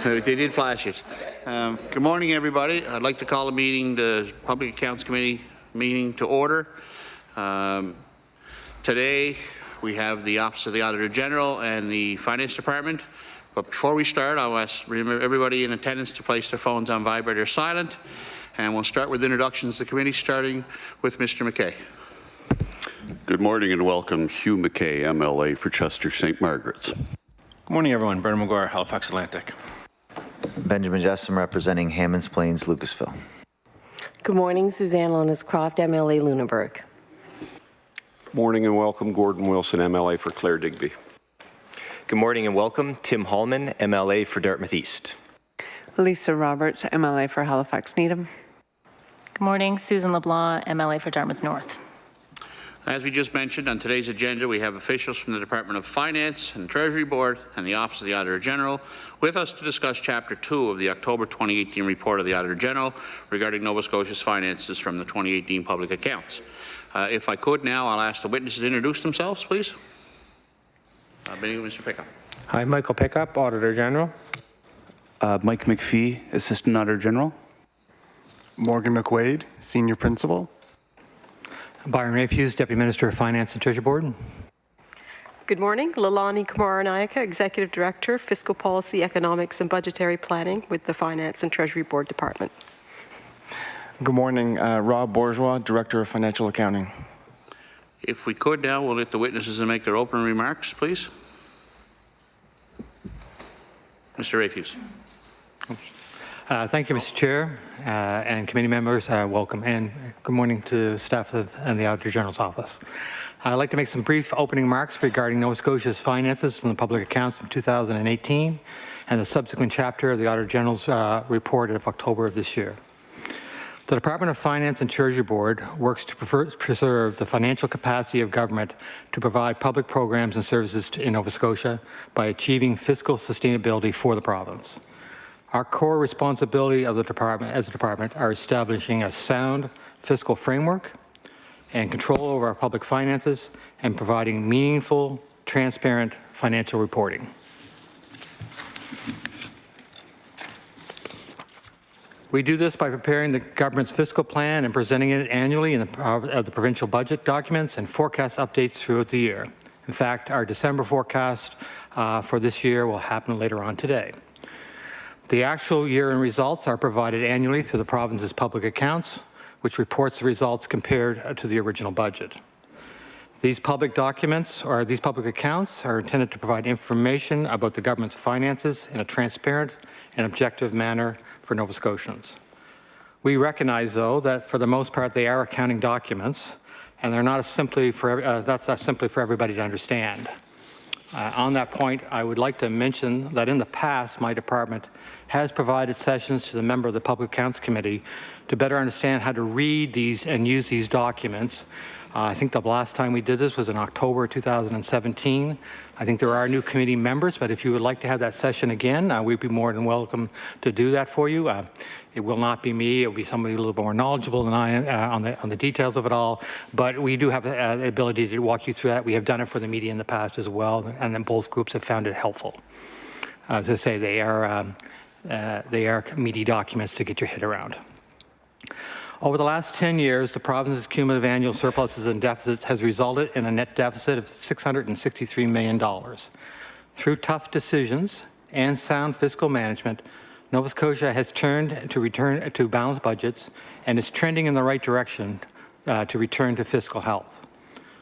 They did flash it. Good morning, everybody. I'd like to call the Public Accounts Committee meeting to order. Today, we have the Office of the Auditor General and the Finance Department. But before we start, I'll ask everybody in attendance to place their phones on vibrate or silent. And we'll start with introductions to the committee, starting with Mr. McKay. Good morning and welcome, Hugh McKay, MLA for Chester St. Margaret's. Good morning, everyone. Brendan McGuire, Halifax Atlantic. Benjamin Jessom representing Hammonds Plains, Lucasville. Good morning, Suzanne Lonis-Croft, MLA Lunenburg. Morning and welcome, Gordon Wilson, MLA for Clare Digby. Good morning and welcome, Tim Hallman, MLA for Dartmouth East. Lisa Roberts, MLA for Halifax Needham. Good morning, Susan LeBlanc, MLA for Dartmouth North. As we just mentioned, on today's agenda, we have officials from the Department of Finance and Treasury Board and the Office of the Auditor General with us to discuss Chapter 2 of the October 2018 report of the Auditor General regarding Nova Scotia's finances from the 2018 public accounts. If I could now, I'll ask the witnesses to introduce themselves, please. Beginning with Mr. Pickup. Hi, Michael Pickup, Auditor General. Mike MacPhee, Assistant Auditor General. Morgan McWade, Senior Principal. Byron Rafuse, Deputy Minister of Finance and Treasury Board. Good morning, Lilani Kumaranayake, Executive Director, Fiscal Policy, Economics and Budgetary Planning with the Finance and Treasury Board Department. Good morning, Rob Bourgeois, Director of Financial Accounting. If we could now, we'll let the witnesses make their opening remarks, please. Mr. Rafuse. Thank you, Mr. Chair, and committee members. Welcome, and good morning to staff and the Auditor General's office. I'd like to make some brief opening remarks regarding Nova Scotia's finances and the public accounts from 2018 and the subsequent chapter of the Auditor General's report of October of this year. The Department of Finance and Treasury Board works to preserve the financial capacity of government to provide public programs and services in Nova Scotia by achieving fiscal sustainability for the province. Our core responsibility of the department, as a department, are establishing a sound fiscal framework and control over our public finances and providing meaningful, transparent financial reporting. We do this by preparing the government's fiscal plan and presenting it annually in the provincial budget documents and forecast updates throughout the year. In fact, our December forecast for this year will happen later on today. The actual year-end results are provided annually through the province's public accounts, which reports the results compared to the original budget. These public documents, or these public accounts, are intended to provide information about the government's finances in a transparent and objective manner for Nova Scotians. We recognize, though, that for the most part they are accounting documents, and they're not simply for that's not simply for everybody to understand. On that point, I would like to mention that in the past, my department has provided sessions to the member of the Public Accounts Committee to better understand how to read these and use these documents. I think the last time we did this was in October 2017. I think there are new committee members, but if you would like to have that session again, we'd be more than welcome to do that for you. It will not be me. It will be somebody a little bit more knowledgeable than I am on the details of it all. But we do have the ability to walk you through that. We have done it for the media in the past as well, and then both groups have found it helpful. As I say, they are meaty documents to get your head around. Over the last 10 years, the province's cumulative annual surpluses and deficits has resulted in a net deficit of $663 million. Through tough decisions and sound fiscal management, Nova Scotia has turned to return to balanced budgets and is trending in the right direction to return to fiscal health.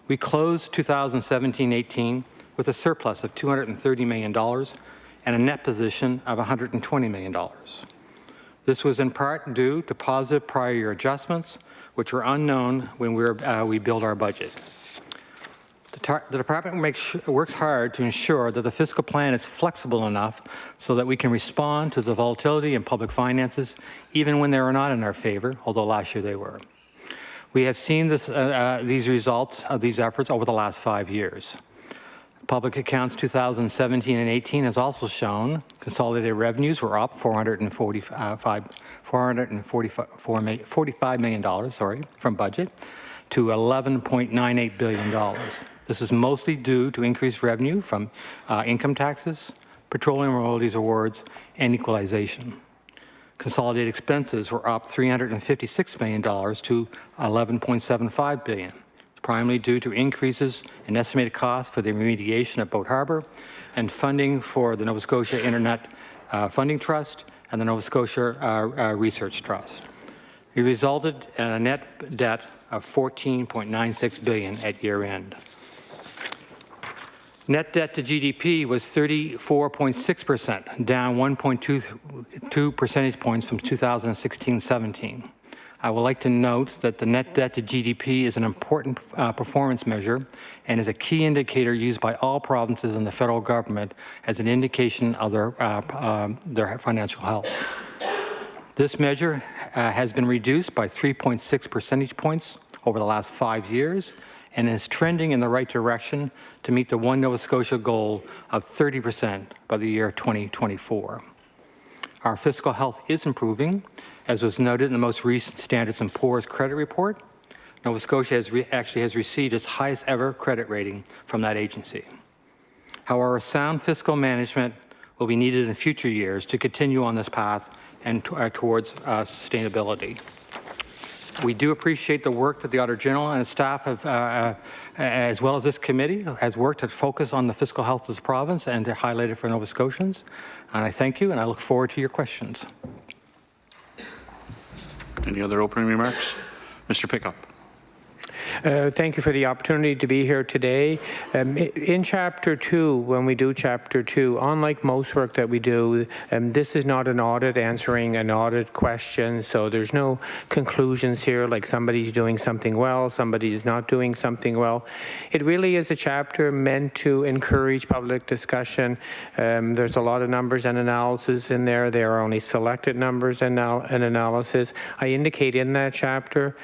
We closed 2017-18 with a surplus of $230 million and a net position of $120 million. This was in part due to positive prior year adjustments, which were unknown when we build our budget. The department works hard to ensure that the fiscal plan is flexible enough so that we can respond to the volatility in public finances, even when they are not in our favor, although last year they were. We have seen these results of these efforts over the last 5 years. Public accounts 2017 and 18 has also shown consolidated revenues were up $45 million from budget to $11.98 billion. This is mostly due to increased revenue from income taxes, petroleum royalties awards, and equalization. Consolidated expenses were up $356 million to $11.75 billion, primarily due to increases in estimated costs for the remediation of Boat Harbour and funding for the Nova Scotia Internet Funding Trust and the Nova Scotia Research Trust. It resulted in a net debt of $14.96 billion at year end. Net debt to GDP was 34.6%, down 1.22 percentage points from 2016-17. I would like to note that the net debt to GDP is an important performance measure and is a key indicator used by all provinces in the federal government as an indication of their financial health. This measure has been reduced by 3.6 percentage points over the last 5 years and is trending in the right direction to meet the One Nova Scotia goal of 30% by the year 2024. Our fiscal health is improving, as was noted in the most recent Standards & Poor's credit report. Nova Scotia actually has received its highest ever credit rating from that agency. However, sound fiscal management will be needed in future years to continue on this path and towards sustainability. We do appreciate the work that the Auditor General and his staff have, as well as this committee, has worked to focus on the fiscal health of the province and to highlight it for Nova Scotians. And I thank you, and I look forward to your questions. Any other opening remarks? Mr. Pickup. Thank you for the opportunity to be here today. In Chapter 2, when we do Chapter 2, unlike most work that we do, this is not an audit answering an audit question, so there's no conclusions here like somebody's doing something well, somebody's not doing something well. It really is a chapter meant to encourage public discussion. There's a lot of numbers and analysis in there. There are only selected numbers and analysis. I indicate in that chapter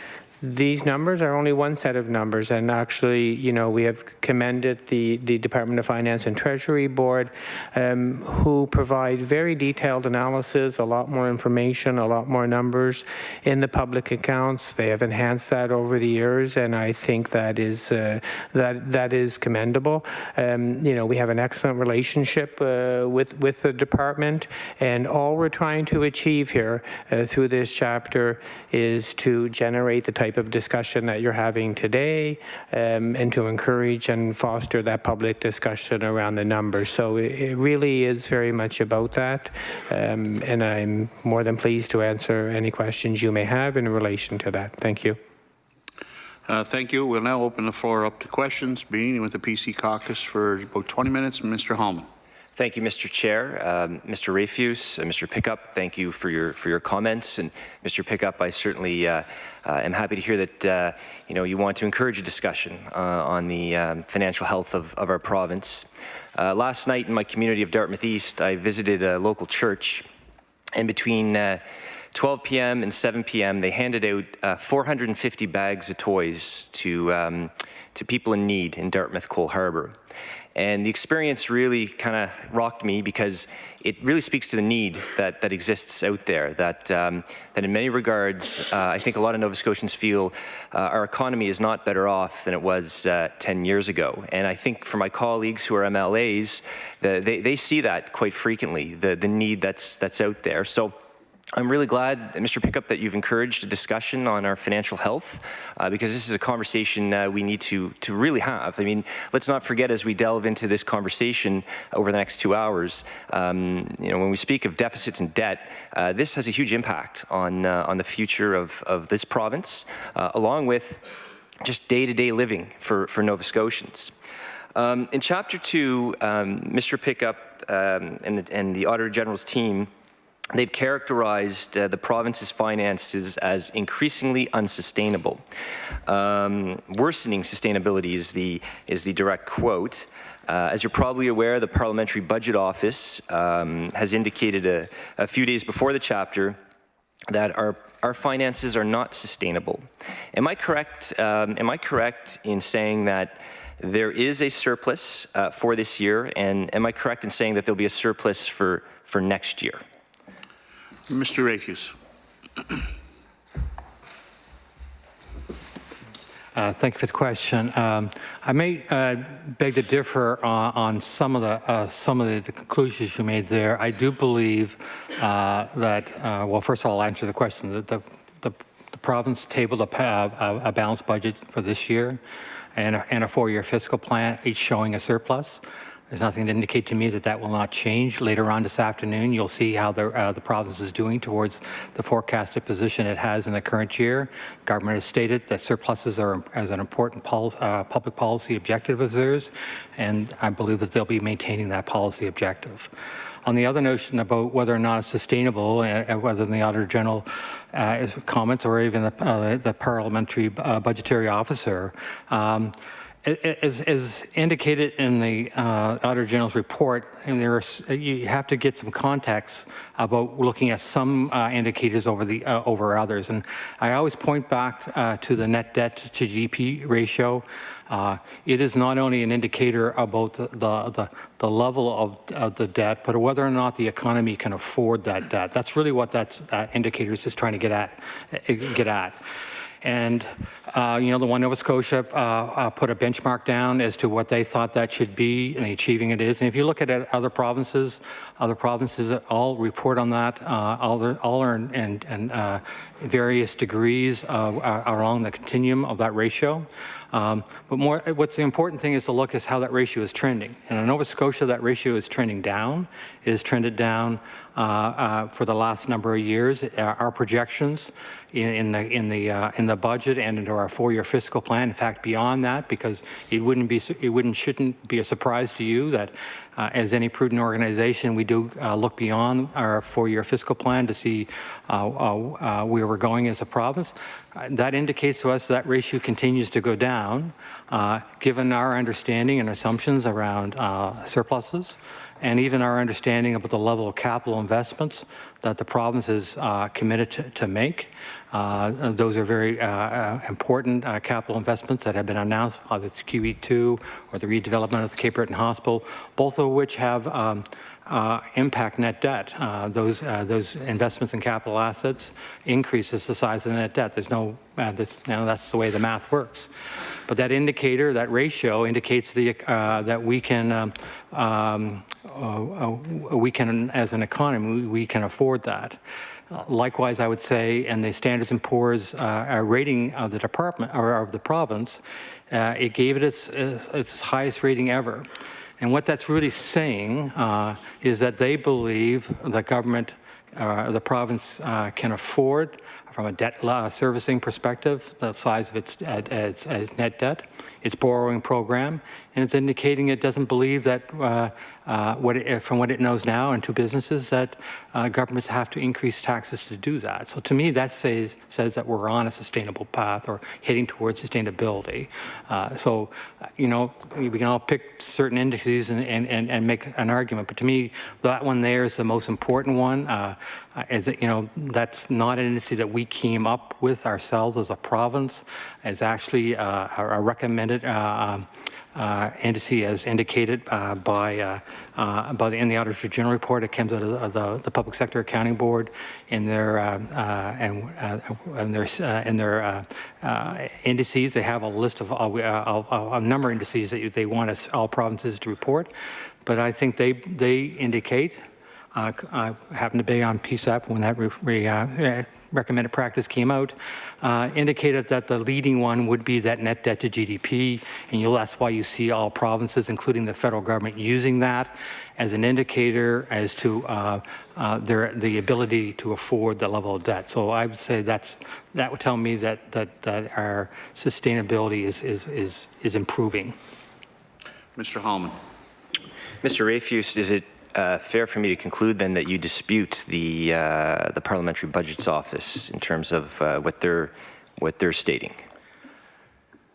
these numbers are only one set of numbers, and actually, you know, we have commended the Department of Finance and Treasury Board, who provide very detailed analysis, a lot more information, a lot more numbers in the public accounts. They have enhanced that over the years, and I think that is that is commendable. You know, we have an excellent relationship with the department, and all we're trying to achieve here through this chapter is to generate the type of discussion that you're having today, and to encourage and foster that public discussion around the numbers. So it really is very much about that, and I'm more than pleased to answer any questions you may have in relation to that. Thank you. Thank you. We'll now open the floor up to questions, beginning with the PC Caucus for about 20 minutes. Mr. Hallman. Thank you, Mr. Chair. Mr. Rafuse, Mr. Pickup, thank you for your comments. And Mr. Pickup, I certainly am happy to hear that you know, you want to encourage a discussion on the financial health of our province. Last night in my community of Dartmouth East, I visited a local church, and between 12 p.m. and 7 p.m. they handed out 450 bags of toys to people in need in Dartmouth Coal Harbour. And the experience really kind of rocked me, because it really speaks to the need that exists out there, that in many regards, I think a lot of Nova Scotians feel our economy is not better off than it was 10 years ago. And I think for my colleagues who are MLAs, they see that quite frequently, the need that's out there. So I'm really glad, Mr. Pickup, that you've encouraged a discussion on our financial health, because this is a conversation we need to really have. I mean, let's not forget as we delve into this conversation over the next 2 hours, when we speak of deficits and debt, this has a huge impact on the future of this province, along with just day-to-day living for Nova Scotians. In Chapter 2, Mr. Pickup and the Auditor General's team, they've characterized the province's finances as increasingly unsustainable. Worsening sustainability is the direct quote. As you're probably aware, the Parliamentary Budget Office has indicated a few days before the chapter that our finances are not sustainable. Am I correct in saying that there is a surplus for this year, and am I correct in saying that there'll be a surplus for next year? Mr. Rafuse. Thank you for the question. I may beg to differ on some of the conclusions you made there. I do believe that, well, first of all, I'll answer the question. The province tabled a balanced budget for this year and a 4-year fiscal plan, each showing a surplus. There's nothing to indicate to me that that will not change. Later on this afternoon, you'll see how the province is doing towards the forecasted position it has in the current year. Government has stated that surpluses are as an important public policy objective of theirs, and I believe that they'll be maintaining that policy objective. On the other notion about whether or not it's sustainable, whether the Auditor General comments or even the Parliamentary Budgetary Officer, as indicated in the Auditor General's report, and you have to get some context about looking at some indicators over others. And I always point back to the net debt to GDP ratio. It is not only an indicator about the level of the debt, but whether or not the economy can afford that debt. That's really what that indicator is just trying to get at. And, the one Nova Scotia put a benchmark down as to what they thought that should be, and achieving it is. And if you look at other provinces all report on that. All are in various degrees along the continuum of that ratio. But what's the important thing is to look at how that ratio is trending. And in Nova Scotia, that ratio is trending down. It has trended down for the last number of years. Our projections in the budget and into our 4-year fiscal plan, in fact, beyond that, because shouldn't be a surprise to you that as any prudent organization, we do look beyond our 4-year fiscal plan to see where we're going as a province. That indicates to us that ratio continues to go down, given our understanding and assumptions around surpluses, and even our understanding about the level of capital investments that the province is committed to make. Those are very important capital investments that have been announced, whether it's QE2 or the redevelopment of the Cape Breton Hospital, both of which have impact net debt. Those investments in capital assets increases the size of the net debt. There's no, that's the way the math works. But that indicator, that ratio, indicates that we can, as an economy, we can afford that. Likewise, I would say, in the Standards & Poor's rating of the department or of the province, it gave it its highest rating ever. And what that's really saying is that they believe the government, the province can afford, from a debt servicing perspective, the size of its net debt, its borrowing program, and it's indicating it doesn't believe that, from what it knows now in 2 businesses, that governments have to increase taxes to do that. So to me, that says that we're on a sustainable path or heading towards sustainability. We can all pick certain indices and make an argument, but to me, that one there is the most important one. Is that, that's not an indice that we came up with ourselves as a province. It's actually a recommended indice as indicated in the Auditor General report. It comes out of the Public Sector Accounting Board in their indices. They have a list of a number of indices that they want all provinces to report. But I think they indicate I happened to be on PSAP when that recommended practice came out, indicated that the leading one would be that net debt to GDP, and that's why you see all provinces, including the federal government, using that as an indicator as to the ability to afford the level of debt. So I would say that would tell me that our sustainability is improving. Mr. Hallman. Mr. Rafuse, is it fair for me to conclude then that you dispute the Parliamentary Budgets Office in terms of what they're stating?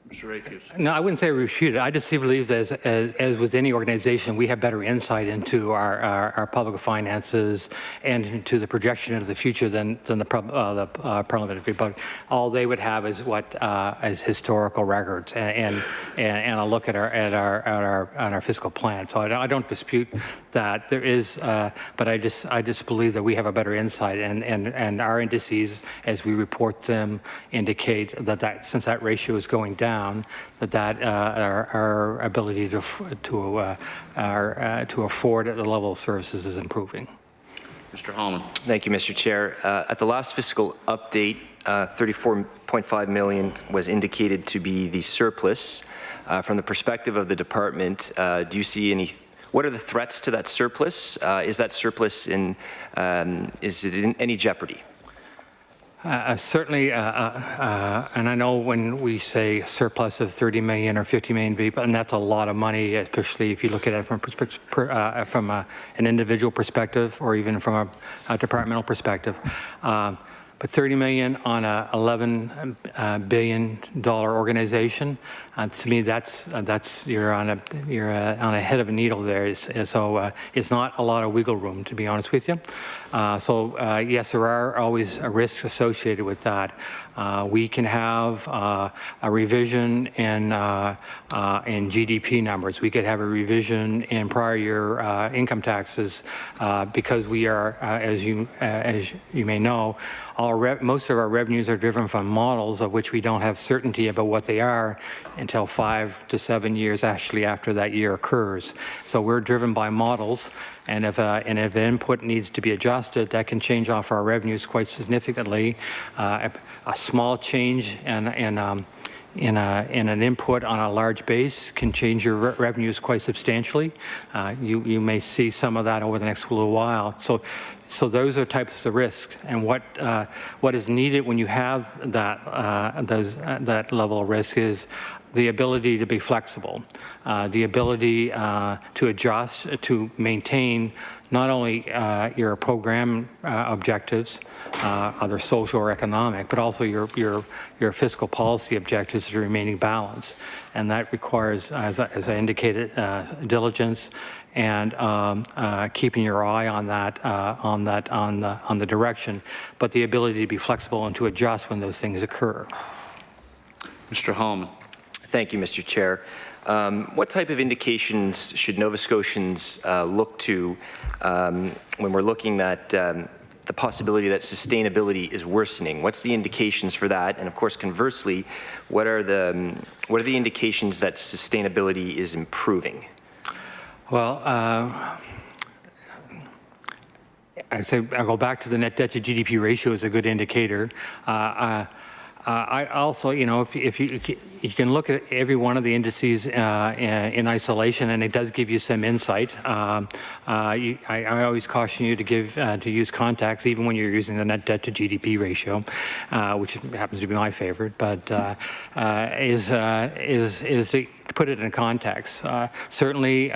Mr. Rafuse. No, I wouldn't say refute it. I just believe that as with any organization, we have better insight into our public finances and into the projection into the future than the parliamentary budget. All they would have is what is historical records and a look at our fiscal plan. So I don't dispute that there is, but I just believe that we have a better insight and our indices as we report them indicate that since that ratio is going down, our ability to afford at the level of services is improving. Mr. Hallman. Thank you, Mr. Chair. At the last fiscal update, $34.5 million was indicated to be the surplus. From the perspective of the department, do you see what are the threats to that surplus? Is that surplus is it in any jeopardy? Certainly, and I know when we say surplus of 30 million or 50 million people, and that's a lot of money, especially if you look at it from an individual perspective or even from a departmental perspective. But 30 million on a $11 billion organization, to me, that's you're on a head of a needle there. So it's not a lot of wiggle room, to be honest with you. Yes, there are always risks associated with that. We can have a revision in GDP numbers. We could have a revision in prior year income taxes because we are, as you may know, most of our revenues are driven from models of which we don't have certainty about what they are until 5 to 7 years actually after that year occurs. So we're driven by models, and if input needs to be adjusted, that can change off our revenues quite significantly. A small change in an input on a large base can change your revenues quite substantially. You may see some of that over the next little while. So those are types of risks, and what is needed when you have that level of risk is the ability to be flexible, the ability to adjust, to maintain not only your program objectives, either social or economic, but also your fiscal policy objectives to remaining balanced, and that requires, as I indicated, diligence and keeping your eye on the direction, but the ability to be flexible and to adjust when those things occur. Mr. Hallman. Thank you, Mr. Chair. What type of indications should Nova Scotians look to when we're looking at the possibility that sustainability is worsening? What's the indications for that? And of course, conversely, what are the indications that sustainability is improving? Well, I'd say I'll go back to the net debt to GDP ratio as a good indicator. I also, if you can look at every one of the indices in isolation, and it does give you some insight. I always caution you to use contacts, even when you're using the net debt to GDP ratio, which happens to be my favorite. But is to put it in context. Certainly,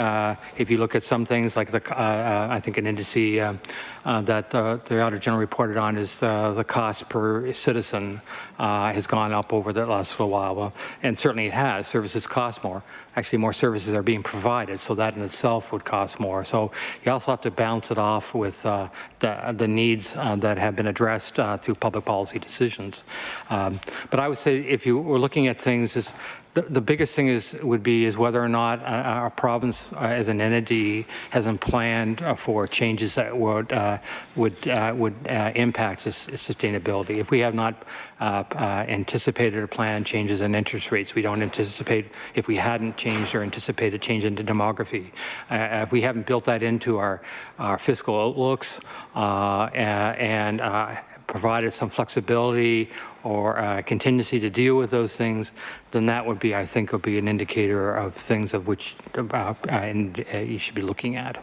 if you look at some things like I think an indice that the Auditor General reported on is the cost per citizen has gone up over the last little while. And certainly it has. Services cost more. Actually, more services are being provided, so that in itself would cost more. So you also have to balance it off with the needs that have been addressed through public policy decisions. But I would say if you were looking at things as The biggest thing would be whether or not our province as an entity hasn't planned for changes that would impact sustainability. If we have not anticipated or planned changes in interest rates, we don't anticipate, if we hadn't changed or anticipated change in demography, if we haven't built that into our fiscal outlooks and provided some flexibility or contingency to deal with those things, then that would be, I think, would be an indicator of things of which you should be looking at.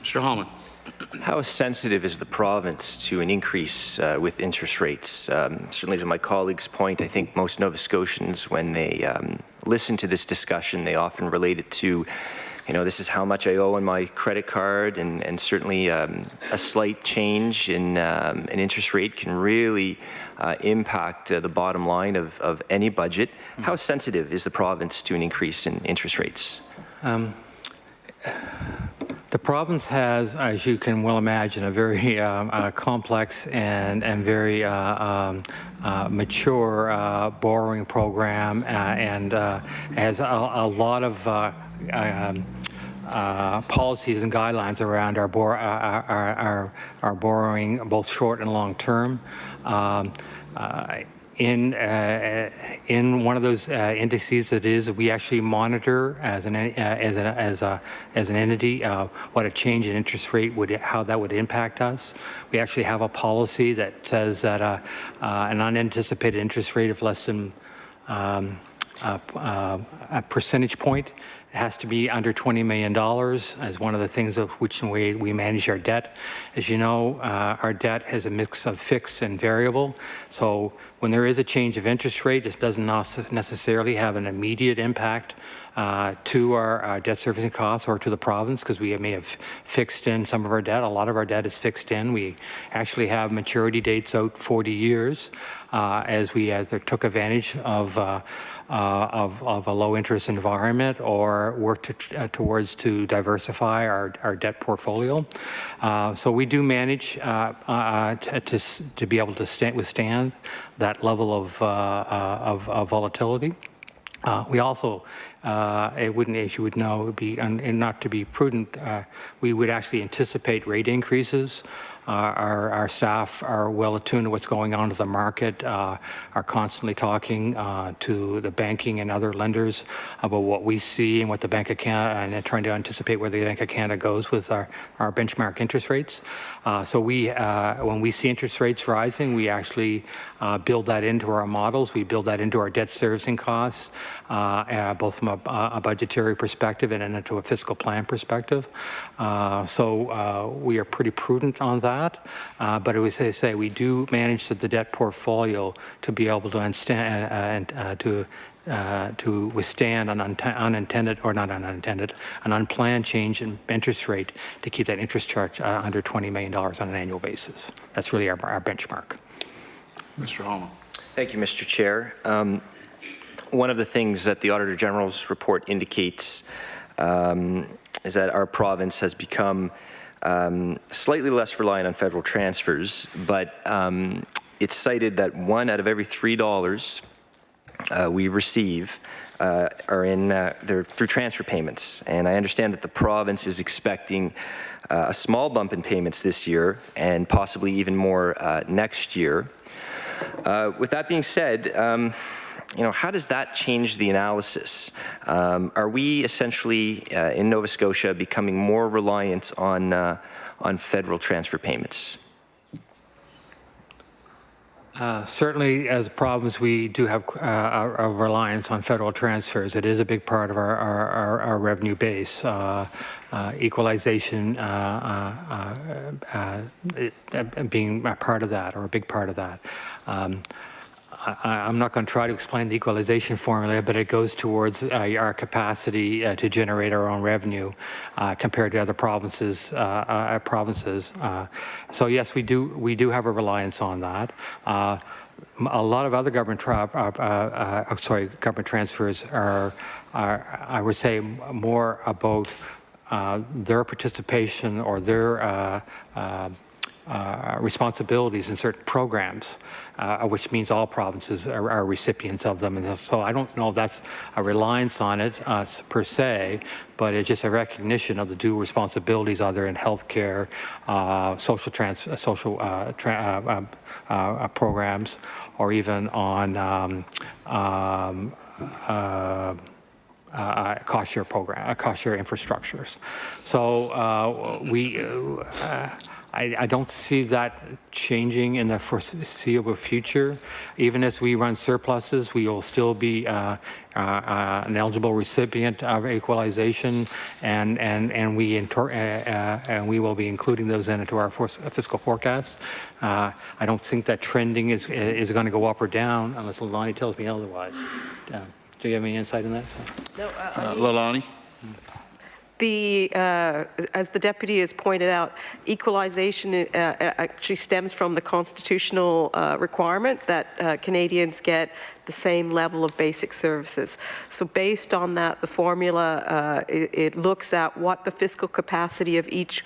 Mr. Hallman. How sensitive is the province to an increase with interest rates? Certainly to my colleague's point, I think most Nova Scotians, when they listen to this discussion, they often relate it to, you know, this is how much I owe on my credit card, and certainly a slight change in an interest rate can really impact the bottom line of any budget. How sensitive is the province to an increase in interest rates? The province has, as you can well imagine, a very complex and very mature borrowing program, and has a lot of policies and guidelines around our borrowing, both short and long term. In one of those indices, we actually monitor as an entity what a change in interest rate how that would impact us. We actually have a policy that says that an unanticipated interest rate of less than a percentage point has to be under $20 million as one of the things of which way we manage our debt. As you know, our debt has a mix of fixed and variable. So when there is a change of interest rate, it doesn't necessarily have an immediate impact to our debt servicing costs or to the province, because we may have fixed in some of our debt. A lot of our debt is fixed in. We actually have maturity dates out 40 years as we either took advantage of a low interest environment or worked towards to diversify our debt portfolio. So we do manage to be able to withstand that level of volatility. We also, it wouldn't, as you would know, it would be not to be prudent. We would actually anticipate rate increases. Our staff are well attuned to what's going on to the market, are constantly talking to the banking and other lenders about what we see and what the Bank of Canada, and trying to anticipate where the Bank of Canada goes with our benchmark interest rates. So when we see interest rates rising, we actually build that into our models. We build that into our debt servicing costs, both from a budgetary perspective and into a fiscal plan perspective. So we are pretty prudent on that. But as I say, we do manage the debt portfolio to be able to withstand an unintended, or not unintended, an unplanned change in interest rate to keep that interest charge under $20 million on an annual basis. That's really our benchmark. Mr. Hallman. Thank you, Mr. Chair. One of the things that the Auditor General's report indicates is that our province has become slightly less reliant on federal transfers, but it's cited that $1 out of every $3 we receive are in they're through transfer payments. And I understand that the province is expecting a small bump in payments this year and possibly even more next year. With that being said, you know, how does that change the analysis? Are we essentially in Nova Scotia becoming more reliant on federal transfer payments? Certainly, as a province, we do have a reliance on federal transfers. It is a big part of our revenue base. Equalization being a part of that, or a big part of that. I'm not going to try to explain the equalization formula, but it goes towards our capacity to generate our own revenue compared to other provinces. So yes, we do have a reliance on that. A lot of other government transfers are, I would say, more about their participation or their responsibilities in certain programs, which means all provinces are recipients of them. And so I don't know if that's a reliance on it per se, but it's just a recognition of the due responsibilities either in healthcare, social programs, or even on cost share program, cost share infrastructures. So I don't see that changing in the foreseeable future. Even as we run surpluses, we will still be an eligible recipient of equalization, and we will be including those into our fiscal forecast. I don't think that trending is going to go up or down unless Lilani tells me otherwise. Do you have any insight on that? No, Lilani? As the deputy has pointed out, equalization actually stems from the constitutional requirement that Canadians get the same level of basic services. So based on that, the formula, it looks at what the fiscal capacity of each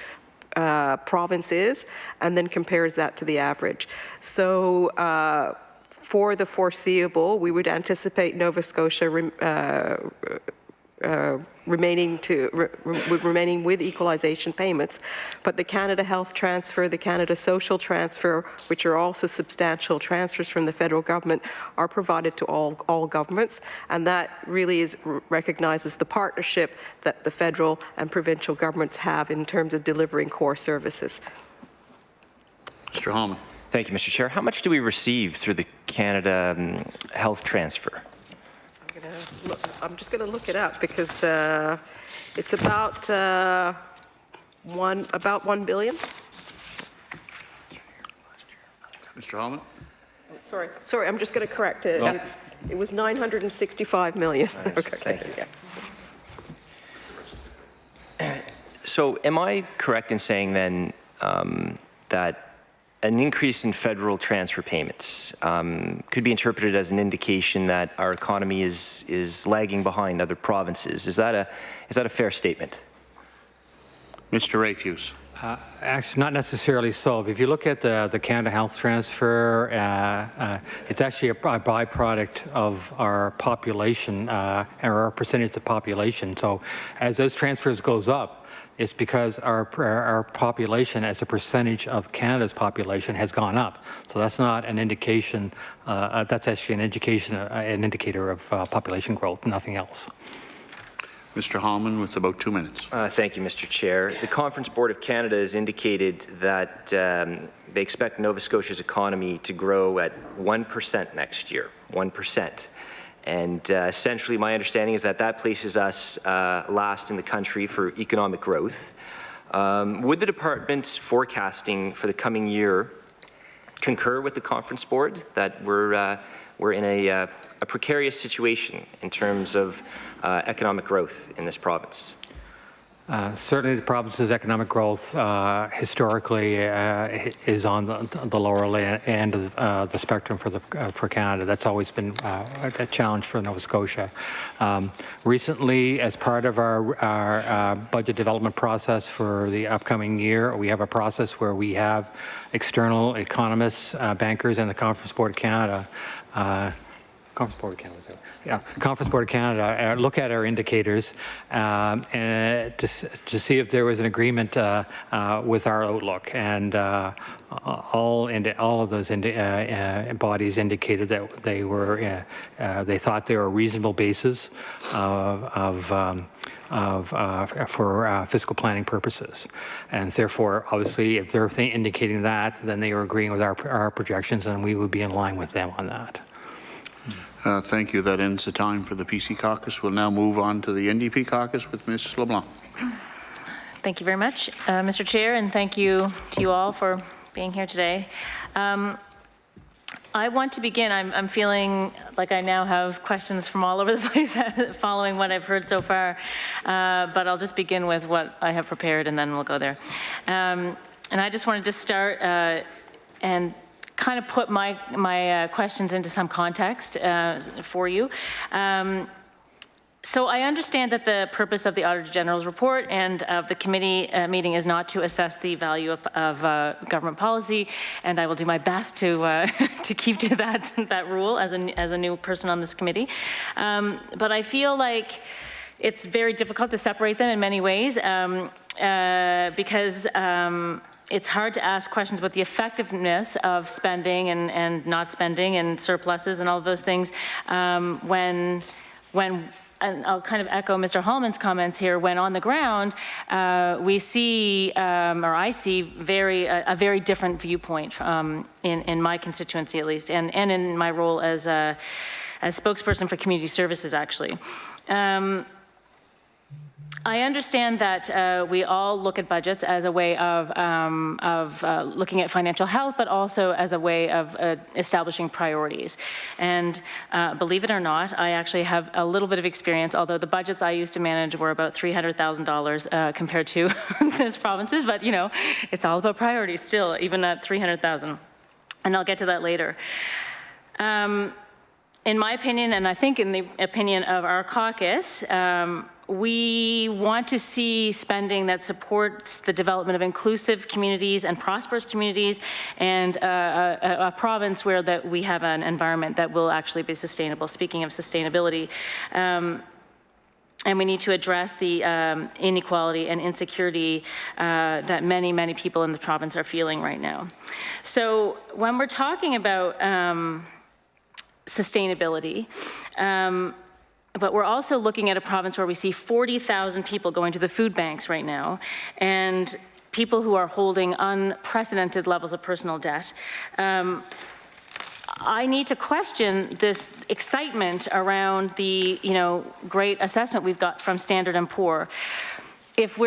province is and then compares that to the average. So for the foreseeable, we would anticipate Nova Scotia remaining with equalization payments, but the Canada Health Transfer, the Canada Social Transfer, which are also substantial transfers from the federal government, are provided to all governments, and that really recognizes the partnership that the federal and provincial governments have in terms of delivering core services. Mr. Holman. Thank you, Mr. Chair. How much do we receive through the Canada Health Transfer? I'm just going to look it up because it's about $1 billion. Mr. Holman? Oh, sorry, I'm just going to correct it. No. It was $965 million. Nice. Okay, thank you. Yeah. So am I correct in saying then that an increase in federal transfer payments could be interpreted as an indication that our economy is lagging behind other provinces? Is that a fair statement? Mr. Rafuse. Actually, not necessarily so. If you look at the Canada Health Transfer, it's actually a byproduct of our population, or our percentage of population. So as those transfers goes up, it's because our population as a percentage of Canada's population has gone up. So that's not an indication, that's actually an indicator of population growth, nothing else. Mr. Holman with about 2 minutes. Thank you, Mr. Chair. The Conference Board of Canada has indicated that they expect Nova Scotia's economy to grow at 1% next year, 1%. And essentially, my understanding is that places us last in the country for economic growth. Would the department's forecasting for the coming year concur with the Conference Board that we're in a precarious situation in terms of economic growth in this province? Certainly the province's economic growth historically is on the lower end of the spectrum for Canada. That's always been a challenge for Nova Scotia. Recently, as part of our budget development process for the upcoming year, we have a process where we have external economists, bankers, and the Conference Board of Canada Conference Board of Canada look at our indicators and to see if there was an agreement with our outlook, and all of those bodies indicated that they thought they were a reasonable basis for fiscal planning purposes, and therefore, obviously, if they're indicating that, then they were agreeing with our projections, and we would be in line with them on that. Thank you. That ends the time for the PC Caucus. We'll now move on to the NDP Caucus with Ms. LeBlanc. Thank you very much, Mr. Chair, and thank you to you all for being here today. I want to begin. I'm feeling like I now have questions from all over the place following what I've heard so far, but I'll just begin with what I have prepared and then we'll go there. And I just wanted to start and kind of put my questions into some context for you. So I understand that the purpose of the Auditor General's report and of the committee meeting is not to assess the value of government policy, and I will do my best to to keep to that rule as a new person on this committee. But I feel like it's very difficult to separate them in many ways because it's hard to ask questions about the effectiveness of spending and not spending and surpluses and all of those things when and I'll kind of echo Mr. Hallman's comments here, when on the ground we see, or I see a very different viewpoint in my constituency at least, and in my role as spokesperson for community services actually. I understand that we all look at budgets as a way of looking at financial health, but also as a way of establishing priorities. And believe it or not, I actually have a little bit of experience, although the budgets I used to manage were about $300,000 compared to this province's, but you know, it's all about priorities still, even at $300,000. And I'll get to that later. In my opinion, and I think in the opinion of our caucus, we want to see spending that supports the development of inclusive communities and prosperous communities, and a province where that we have an environment that will actually be sustainable. Speaking of sustainability, and we need to address the inequality and insecurity that many, many people in the province are feeling right now. So when we're talking about sustainability, but we're also looking at a province where we see 40,000 people going to the food banks right now, and people who are holding unprecedented levels of personal debt. I need to question this excitement around the, great assessment we've got from Standard & Poor. If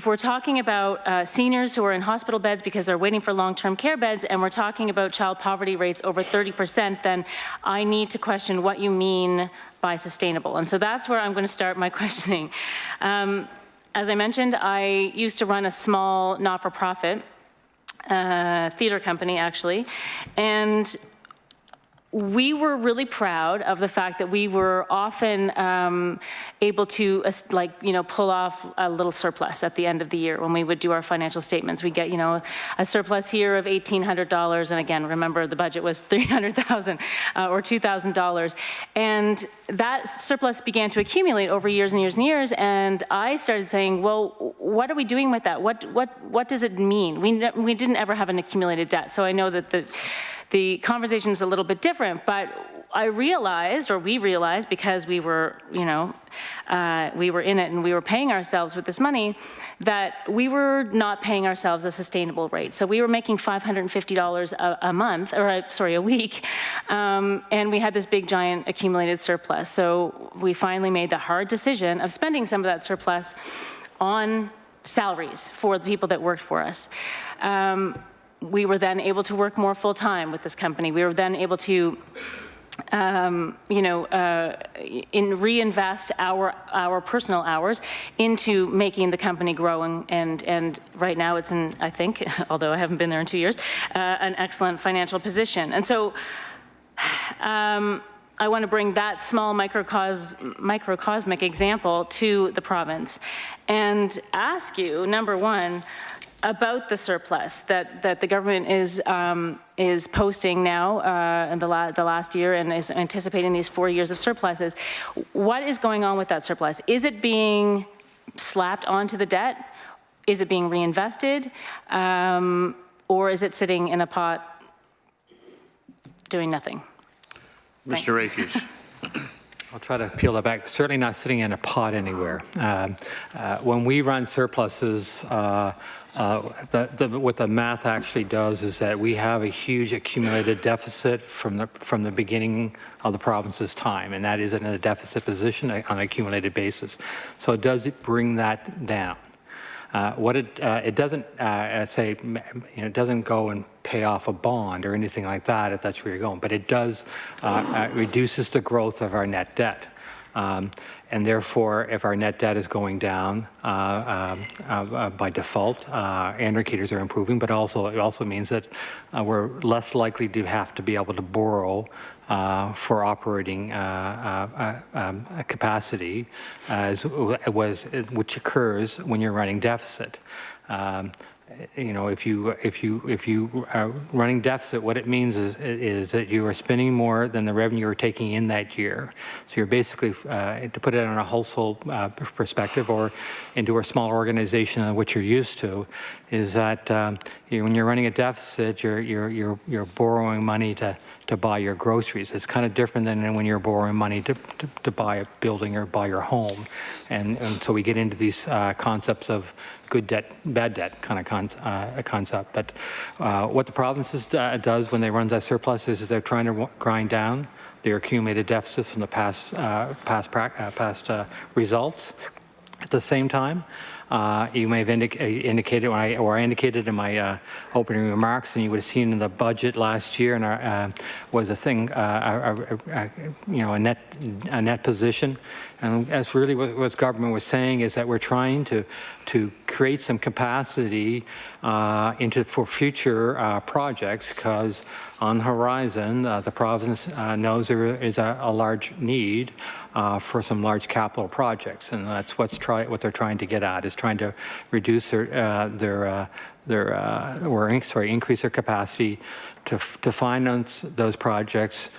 we're talking about seniors who are in hospital beds because they're waiting for long-term care beds, and we're talking about child poverty rates over 30%, then I need to question what you mean by sustainable. And so that's where I'm going to start my questioning. As I mentioned, I used to run a small not-for-profit theater company, actually, and we were really proud of the fact that we were often able to, pull off a little surplus at the end of the year when we would do our financial statements. We get, a surplus here of $1,800, and again, remember the budget was $300,000 or $2,000, and that surplus began to accumulate over years and years and years. And I started saying, well, what are we doing with that? What does it mean? We didn't ever have an accumulated debt, so I know that the conversation is a little bit different, but I realized, or we realized, because we were, we were in it and we were paying ourselves with this money, that we were not paying ourselves a sustainable rate. So we were making $550 a month, or sorry, a week, and we had this big giant accumulated surplus. So we finally made the hard decision of spending some of that surplus on salaries for the people that worked for us. We were then able to work more full-time with this company. We were then able to, reinvest our personal hours into making the company grow, and right now it's in, I think, although I haven't been there in 2 years, an excellent financial position. And so I want to bring that small microcosmic example to the province and ask you, number one, about the surplus that the government is posting now in the last year, and is anticipating these 4 years of surpluses. What is going on with that surplus? Is it being slapped onto the debt? Is it being reinvested? Or is it sitting in a pot doing nothing? Mr. Rafuse. I'll try to peel that back. Certainly not sitting in a pot anywhere. When we run surpluses, what the math actually does is that we have a huge accumulated deficit from the beginning of the province's time, and that is in a deficit position on an accumulated basis. So it does bring that down. It doesn't say, it doesn't go and pay off a bond or anything like that, if that's where you're going, but it does reduces the growth of our net debt. And therefore, if our net debt is going down by default, indicators are improving, but also it also means that we're less likely to have to be able to borrow for operating capacity, which occurs when you're running deficit. You know, if you are running deficit, what it means is that you are spending more than the revenue you're taking in that year. So you're basically, to put it on a household perspective or into a small organization, which you're used to, is that when you're running a deficit, you're borrowing money to buy your groceries. It's kind of different than when you're borrowing money to buy a building or buy your home. And so we get into these concepts of good debt, bad debt kind of concept. But what the provinces does when they run that surplus is they're trying to grind down their accumulated deficits from the past results. At the same time, you may have indicated, or I indicated in my opening remarks, and you would have seen in the budget last year, and was a thing, you know, a net position, and that's really what government was saying, is that we're trying to create some capacity for future projects, because on the horizon, the province knows there is a large need for some large capital projects, and that's what they're trying to get at, is trying to reduce increase their capacity to finance those projects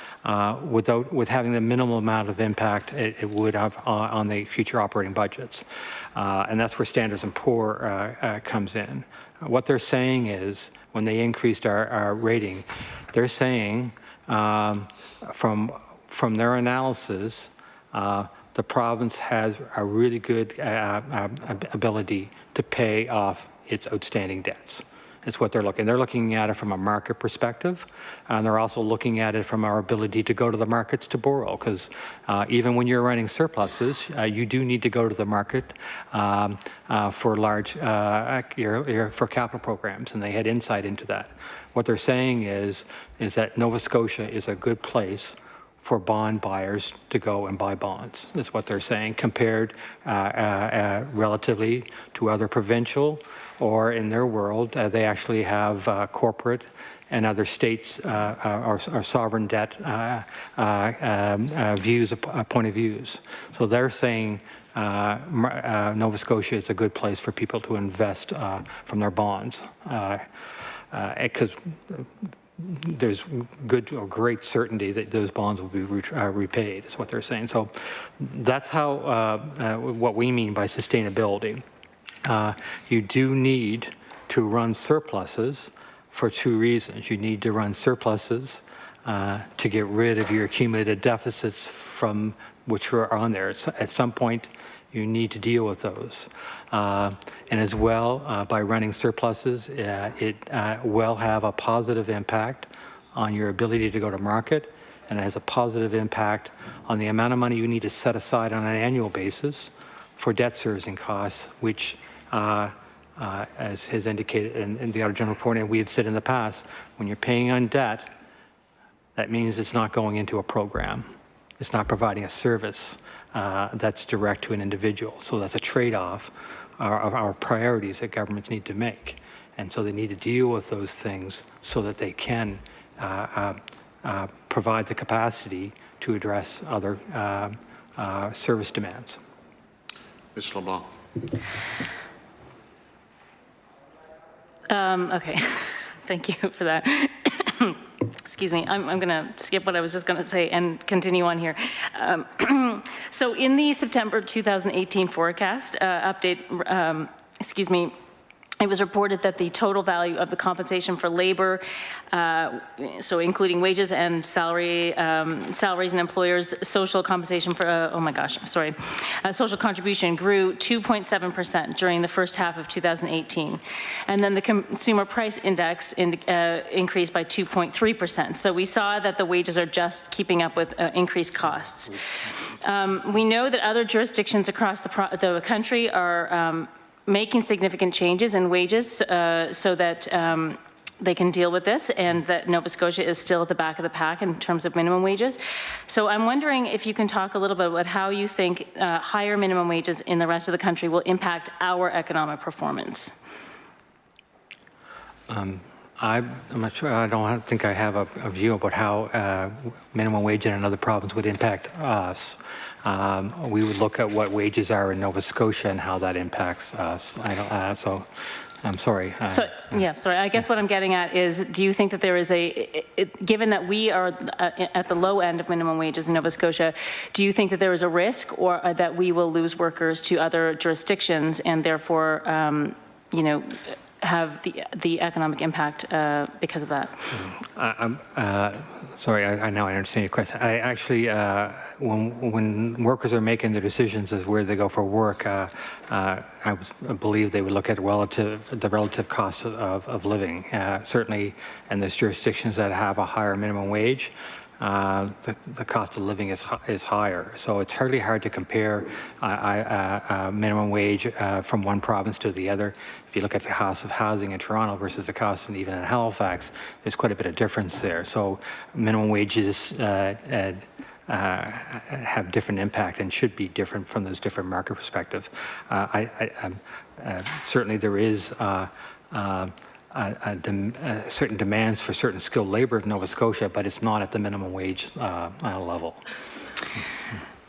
with having the minimal amount of impact it would have on the future operating budgets, and that's where Standards & Poor comes in. What they're saying is, when they increased our rating, they're saying from their analysis, the province has a really good ability to pay off its outstanding debts. It's what they're looking. They're looking at it from a market perspective, and they're also looking at it from our ability to go to the markets to borrow. Because even when you're running surpluses, you do need to go to the market for large for capital programs, and they had insight into that. What they're saying is that Nova Scotia is a good place for bond buyers to go and buy bonds. That's what they're saying, compared relatively to other provincial, or in their world, they actually have corporate and other states or sovereign debt point of views. So they're saying Nova Scotia is a good place for people to invest from their bonds, because there's good or great certainty that those bonds will be repaid, is what they're saying. So that's how what we mean by sustainability. You do need to run surpluses for two reasons. You need to run surpluses to get rid of your accumulated deficits from which are on there. At some point, you need to deal with those. And as well, by running surpluses, it will have a positive impact on your ability to go to market, and it has a positive impact on the amount of money you need to set aside on an annual basis for debt servicing costs, which, as has indicated in the Auditor General report, and we have said in the past, when you're paying on debt, that means it's not going into a program. It's not providing a service that's direct to an individual. So that's a trade-off of our priorities that governments need to make. And so they need to deal with those things so that they can provide the capacity to address other service demands. Ms. LeBlanc. Okay, thank you for that. Excuse me, I'm going to skip what I was just going to say and continue on here. So in the September 2018 forecast update, it was reported that the total value of the compensation for labor, so including wages and salaries and employers' social compensation for, social contribution grew 2.7% during the first half of 2018. And then the consumer price index increased by 2.3%. So we saw that the wages are just keeping up with increased costs. We know that other jurisdictions across the country are making significant changes in wages so that they can deal with this, and that Nova Scotia is still at the back of the pack in terms of minimum wages. So I'm wondering if you can talk a little bit about how you think higher minimum wages in the rest of the country will impact our economic performance. I'm not sure. I don't think I have a view about how minimum wage in another province would impact us. We would look at what wages are in Nova Scotia and how that impacts us. So I'm sorry. Sorry. I guess what I'm getting at is, do you think that there is given that we are at the low end of minimum wages in Nova Scotia, do you think that there is a risk or that we will lose workers to other jurisdictions and therefore, have the economic impact because of that? Sorry, I now understand your question. I actually, when workers are making their decisions as where they go for work, I believe they would look at the relative cost of living. Certainly, in those jurisdictions that have a higher minimum wage, the cost of living is higher. So it's hardly hard to compare minimum wage from one province to the other. If you look at the cost of housing in Toronto versus the cost even in Halifax, there's quite a bit of difference there. So minimum wages have different impact and should be different from those different market perspectives. Certainly there is certain demands for certain skilled labor in Nova Scotia, but it's not at the minimum wage level.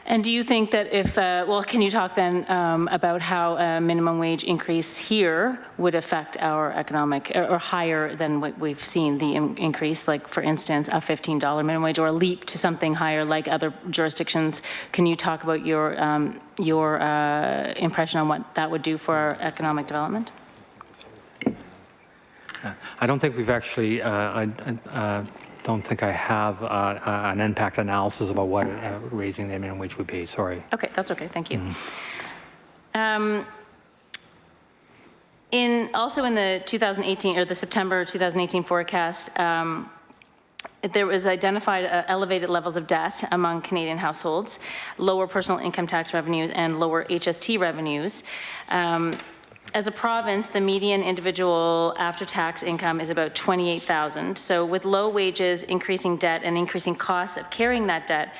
And do you think that if, can you talk then about how a minimum wage increase here would affect our economic, or higher than what we've seen, the increase, like for instance, a $15 minimum wage or a leap to something higher like other jurisdictions? Can you talk about your impression on what that would do for our economic development? I don't think we've actually, I don't think I have an impact analysis about what raising the minimum wage would be, sorry. Okay, that's okay, thank you. Also in the 2018, or the September 2018 forecast, there was identified elevated levels of debt among Canadian households, lower personal income tax revenues, and lower HST revenues. As a province, the median individual after-tax income is about $28,000. So with low wages, increasing debt, and increasing costs of carrying that debt,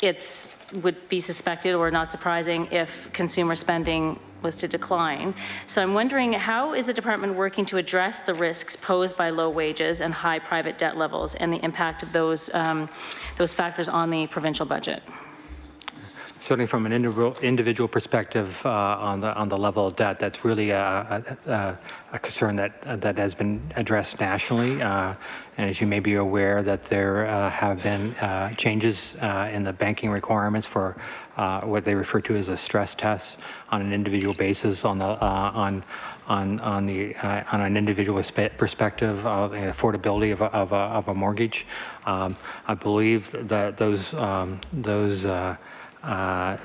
it would be suspected or not surprising if consumer spending was to decline. So I'm wondering, how is the department working to address the risks posed by low wages and high private debt levels and the impact of those factors on the provincial budget? Certainly from an individual perspective on the level of debt, that's really a concern that has been addressed nationally. And as you may be aware, that there have been changes in the banking requirements for what they refer to as a stress test on an individual basis on an individual perspective of the affordability of a mortgage. I believe that those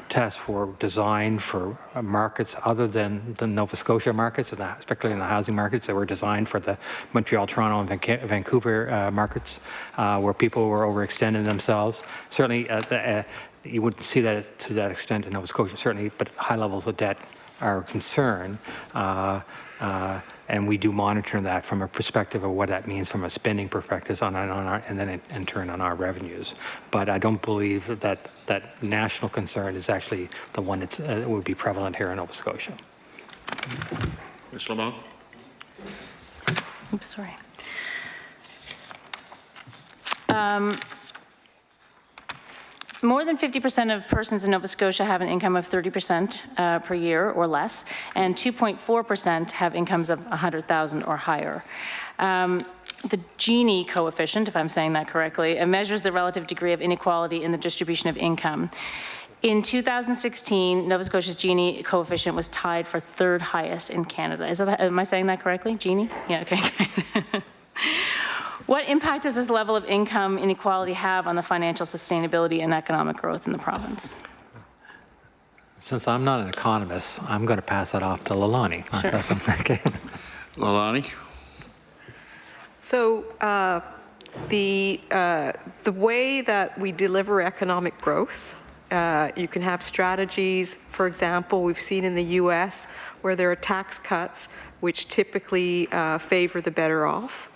tests were designed for markets other than the Nova Scotia markets, especially in the housing markets. They were designed for the Montreal, Toronto, and Vancouver markets where people were overextending themselves. Certainly, you wouldn't see that to that extent in Nova Scotia, certainly, but high levels of debt are a concern. And we do monitor that from a perspective of what that means from a spending perspective and then in turn on our revenues. But I don't believe that national concern is actually the one that would be prevalent here in Nova Scotia. Ms. Lamont? Oops, sorry. More than 50% of persons in Nova Scotia have an income of 30% per year or less, and 2.4% have incomes of $100,000 or higher. The Gini coefficient, if I'm saying that correctly, measures the relative degree of inequality in the distribution of income. In 2016, Nova Scotia's Gini coefficient was tied for third highest in Canada. Am I saying that correctly? Gini? Yeah, okay. What impact does this level of income inequality have on the financial sustainability and economic growth in the province? Since I'm not an economist, I'm going to pass that off to Lilani. Lilani? So the way that we deliver economic growth, you can have strategies. For example, we've seen in the U.S. where there are tax cuts which typically favor the better off.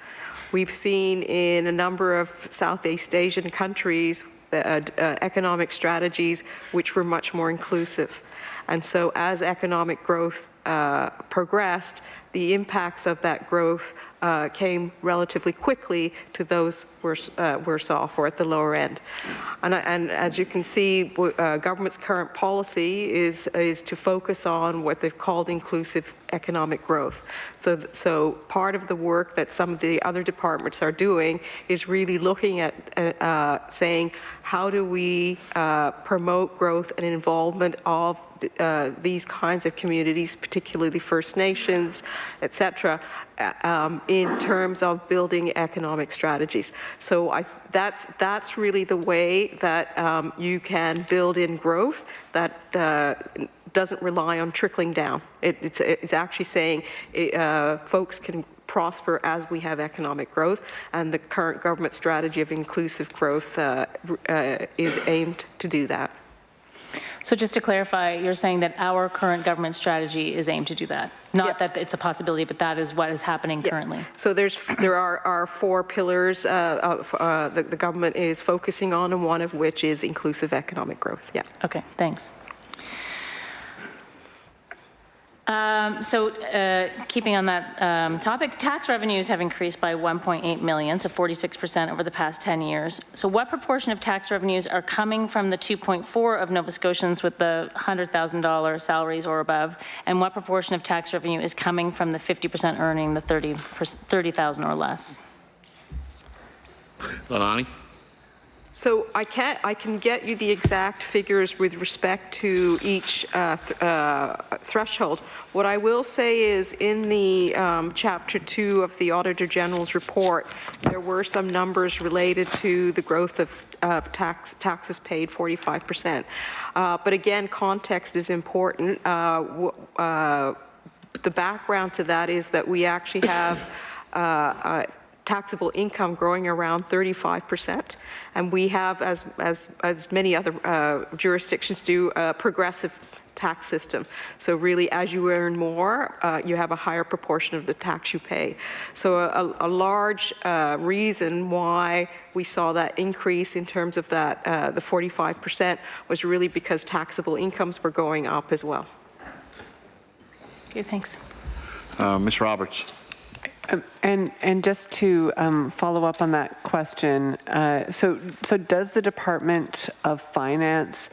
We've seen in a number of Southeast Asian countries economic strategies which were much more inclusive. And so as economic growth progressed, the impacts of that growth came relatively quickly to those worse off or at the lower end. And as you can see, government's current policy is to focus on what they've called inclusive economic growth. So part of the work that some of the other departments are doing is really looking at saying, how do we promote growth and involvement of these kinds of communities, particularly First Nations, etc., in terms of building economic strategies. So that's really the way that you can build in growth that doesn't rely on trickling down. It's actually saying folks can prosper as we have economic growth, and the current government strategy of inclusive growth is aimed to do that. So just to clarify, you're saying that our current government strategy is aimed to do that? Not that it's a possibility, but that is what is happening currently? So there are 4 pillars the government is focusing on, and one of which is inclusive economic growth. Yeah. Okay, thanks. Keeping on that topic, tax revenues have increased by 1.8 million, so 46% over the past 10 years. So what proportion of tax revenues are coming from the 2.4 of Nova Scotians with the $100,000 salaries or above, and what proportion of tax revenue is coming from the 50% earning the 30,000 or less? Lilani? So I can get you the exact figures with respect to each threshold. What I will say is in the Chapter 2 of the Auditor General's report, there were some numbers related to the growth of taxes paid, 45%. But again, context is important. The background to that is that we actually have taxable income growing around 35%, and we have, as many other jurisdictions do, a progressive tax system. So really, as you earn more, you have a higher proportion of the tax you pay. So a large reason why we saw that increase in terms of that, the 45%, was really because taxable incomes were going up as well. Okay, thanks. Ms. Roberts. And just to follow up on that question, so does the Department of Finance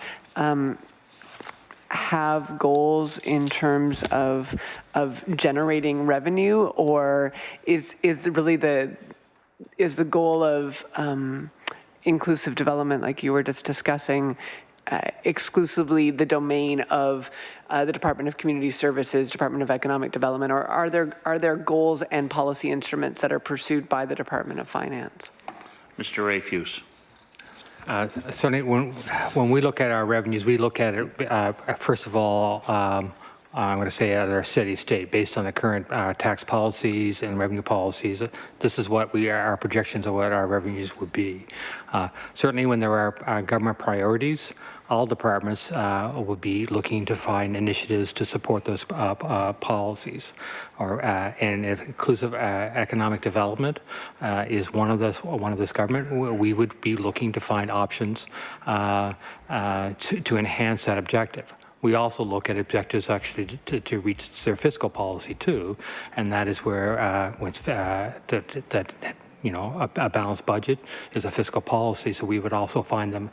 have goals in terms of generating revenue, or is really the goal of inclusive development, like you were just discussing, exclusively the domain of the Department of Community Services, Department of Economic Development, or are there goals and policy instruments that are pursued by the Department of Finance? Mr. Rafuse. Certainly, when we look at our revenues, we look at it, first of all, I'm going to say at our steady state, based on the current tax policies and revenue policies. This is what our projections of what our revenues would be. Certainly when there are government priorities, all departments would be looking to find initiatives to support those policies. And if inclusive economic development is one of this government, we would be looking to find options to enhance that objective. We also look at objectives actually to reach their fiscal policy too, and that is where a balanced budget is a fiscal policy. So we would also find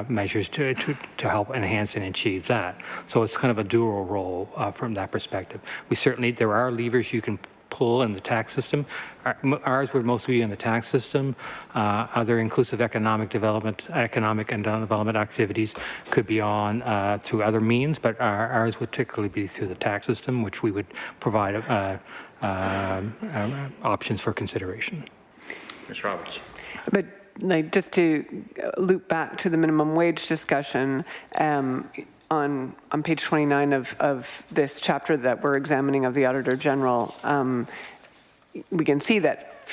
measures to help enhance and achieve that. So it's kind of a dual role from that perspective. There are levers you can pull in the tax system. Ours would mostly be in the tax system. Other inclusive economic and development activities could be on through other means, but ours would particularly be through the tax system, which we would provide options for consideration. Ms. Roberts. But just to loop back to the minimum wage discussion, on page 29 of this chapter that we're examining of the Auditor General, we can see that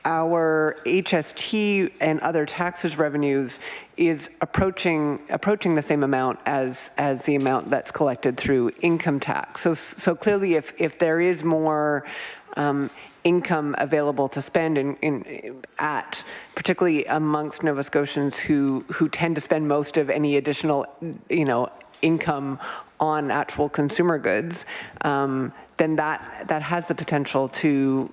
our HST and other taxes revenues is approaching the same amount as the amount that's collected through income tax. So clearly, if there is more income available to spend particularly amongst Nova Scotians who tend to spend most of any additional, income on actual consumer goods, then that has the potential to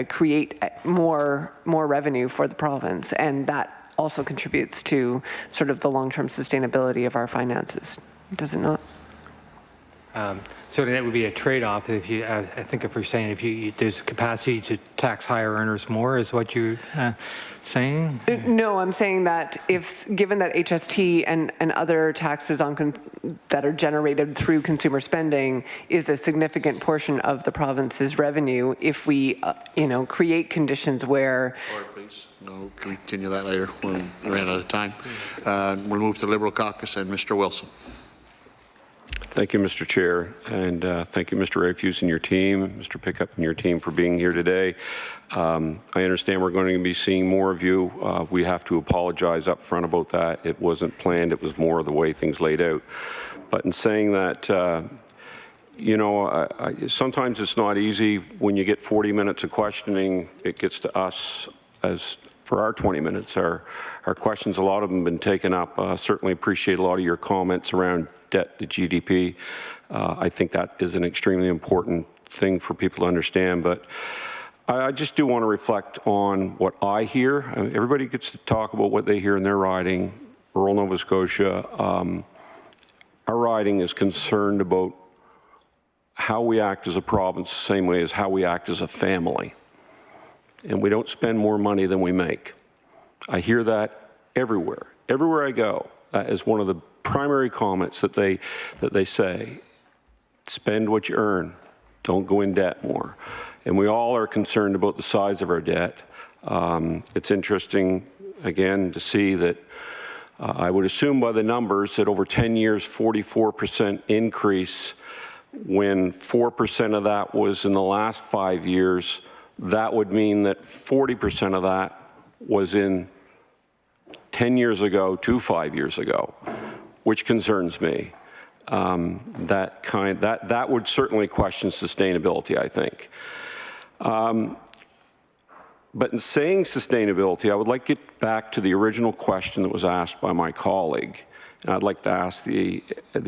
create more revenue for the province, and that also contributes to sort of the long-term sustainability of our finances, does it not? Certainly that would be a trade-off if you, I think if you're saying there's a capacity to tax higher earners more, is what you're saying? No, I'm saying that given that HST and other taxes that are generated through consumer spending is a significant portion of the province's revenue, if we, create conditions where... Please. No, continue that later. We ran out of time. We'll move to the Liberal Caucus and Mr. Wilson. Thank you, Mr. Chair, and thank you, Mr. Rafuse and your team, Mr. Pickup and your team for being here today. I understand we're going to be seeing more of you. We have to apologize up front about that. It wasn't planned. It was more of the way things laid out. But in saying that, sometimes it's not easy when you get 40 minutes of questioning. It gets to us as for our 20 minutes. Our questions, a lot of them have been taken up. Certainly appreciate a lot of your comments around debt to GDP. I think that is an extremely important thing for people to understand, but I just do want to reflect on what I hear. Everybody gets to talk about what they hear in their riding. Rural Nova Scotia, our riding is concerned about how we act as a province the same way as how we act as a family. And we don't spend more money than we make. I hear that everywhere. Everywhere I go, that is one of the primary comments that they say. Spend what you earn. Don't go in debt more. And we all are concerned about the size of our debt. It's interesting, again, to see that I would assume by the numbers that over 10 years, 44% increase. When 4% of that was in the last 5 years, that would mean that 40% of that was in 10 years ago to 5 years ago, which concerns me. That would certainly question sustainability, I think. But in saying sustainability, I would like to get back to the original question that was asked by my colleague. And I'd like to ask the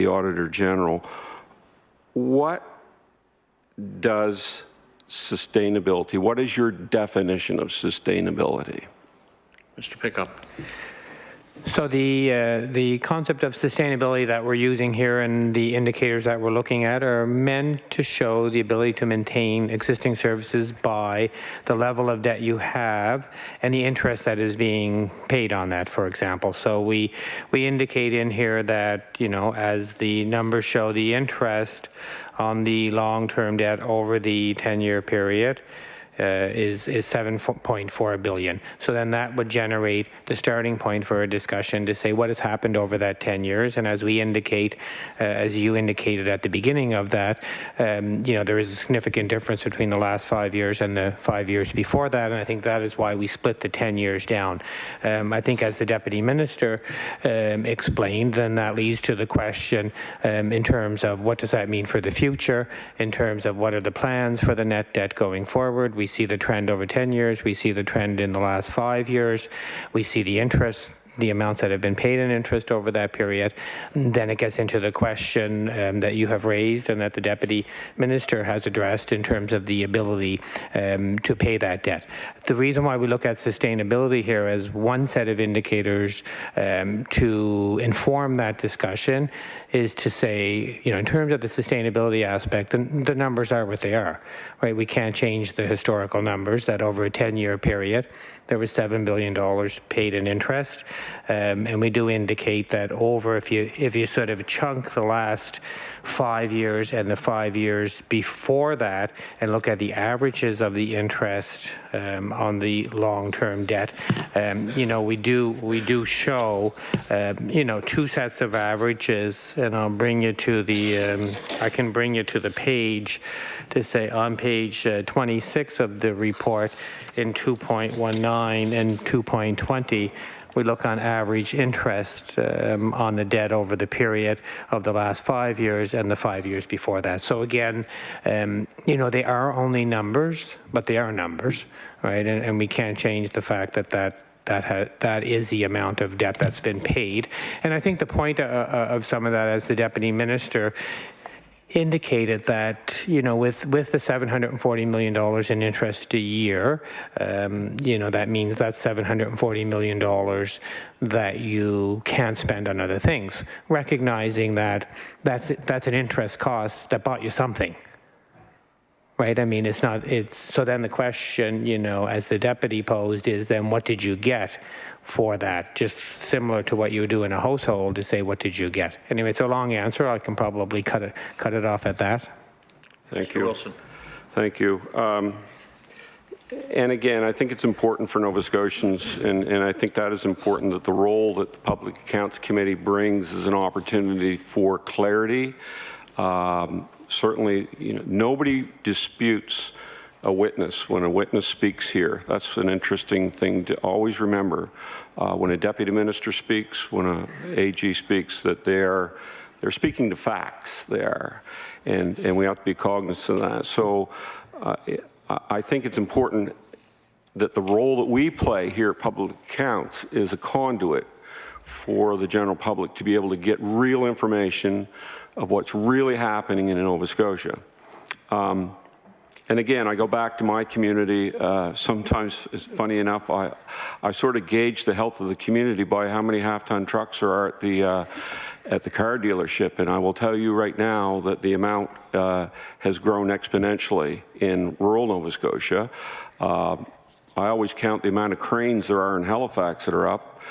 Auditor General, what does sustainability, what is your definition of sustainability? Mr. Pickup. So the concept of sustainability that we're using here and the indicators that we're looking at are meant to show the ability to maintain existing services by the level of debt you have and the interest that is being paid on that, for example. So we indicate in here that, as the numbers show, the interest on the long-term debt over the 10-year period is 7.4 billion. So then that would generate the starting point for a discussion to say what has happened over that 10 years. And as we indicate, as you indicated at the beginning of that, there is a significant difference between the last 5 years and the 5 years before that. And I think that is why we split the 10 years down. I think as the Deputy Minister explained, then that leads to the question in terms of what does that mean for the future, in terms of what are the plans for the net debt going forward. We see the trend over 10 years. We see the trend in the last 5 years. We see the interest, the amounts that have been paid in interest over that period. Then it gets into the question that you have raised and that the Deputy Minister has addressed in terms of the ability to pay that debt. The reason why we look at sustainability here as one set of indicators to inform that discussion is to say, in terms of the sustainability aspect, the numbers are what they are, right? We can't change the historical numbers that over a 10-year period, there was $7 billion paid in interest. And we do indicate that over, if you sort of chunk the last 5 years and the 5 years before that and look at the averages of the interest on the long-term debt, we do show, two sets of averages and I'll bring you to the, I can bring you to the page to say on page 26 of the report in 2.19 and 2.20, we look on average interest on the debt over the period of the last 5 years and the 5 years before that. So again, you know, they are only numbers, but they are numbers, right? And we can't change the fact that that is the amount of debt that's been paid. And I think the point of some of that, as the Deputy Minister indicated, that, you know, with the $740 million in interest a year, you know, that means that's $740 million that you can't spend on other things, recognizing that that's an interest cost that bought you something. Right? I mean, it's not, it's, so then the question, you know, as the deputy posed is, then what did you get for that? Just similar to what you do in a household to say, what did you get? Anyway, it's a long answer. I can probably cut it off at that. Thank you. Mr. Wilson. Thank you. And again, I think it's important for Nova Scotians, and I think that is important, that the role that the Public Accounts Committee brings is an opportunity for clarity. Certainly, you know, nobody disputes a witness when a witness speaks here. That's an interesting thing to always remember. When a deputy minister speaks, when a AG speaks, that they're speaking to facts there, and we have to be cognizant of that. So I think it's important that the role that we play here at Public Accounts is a conduit for the general public to be able to get real information of what's really happening in Nova Scotia. And again, I go back to my community. Sometimes, it's funny enough, I sort of gauge the health of the community by how many half-ton trucks are at the car dealership. And I will tell you right now that the amount has grown exponentially in rural Nova Scotia. I always count the amount of cranes there are in Halifax that are up.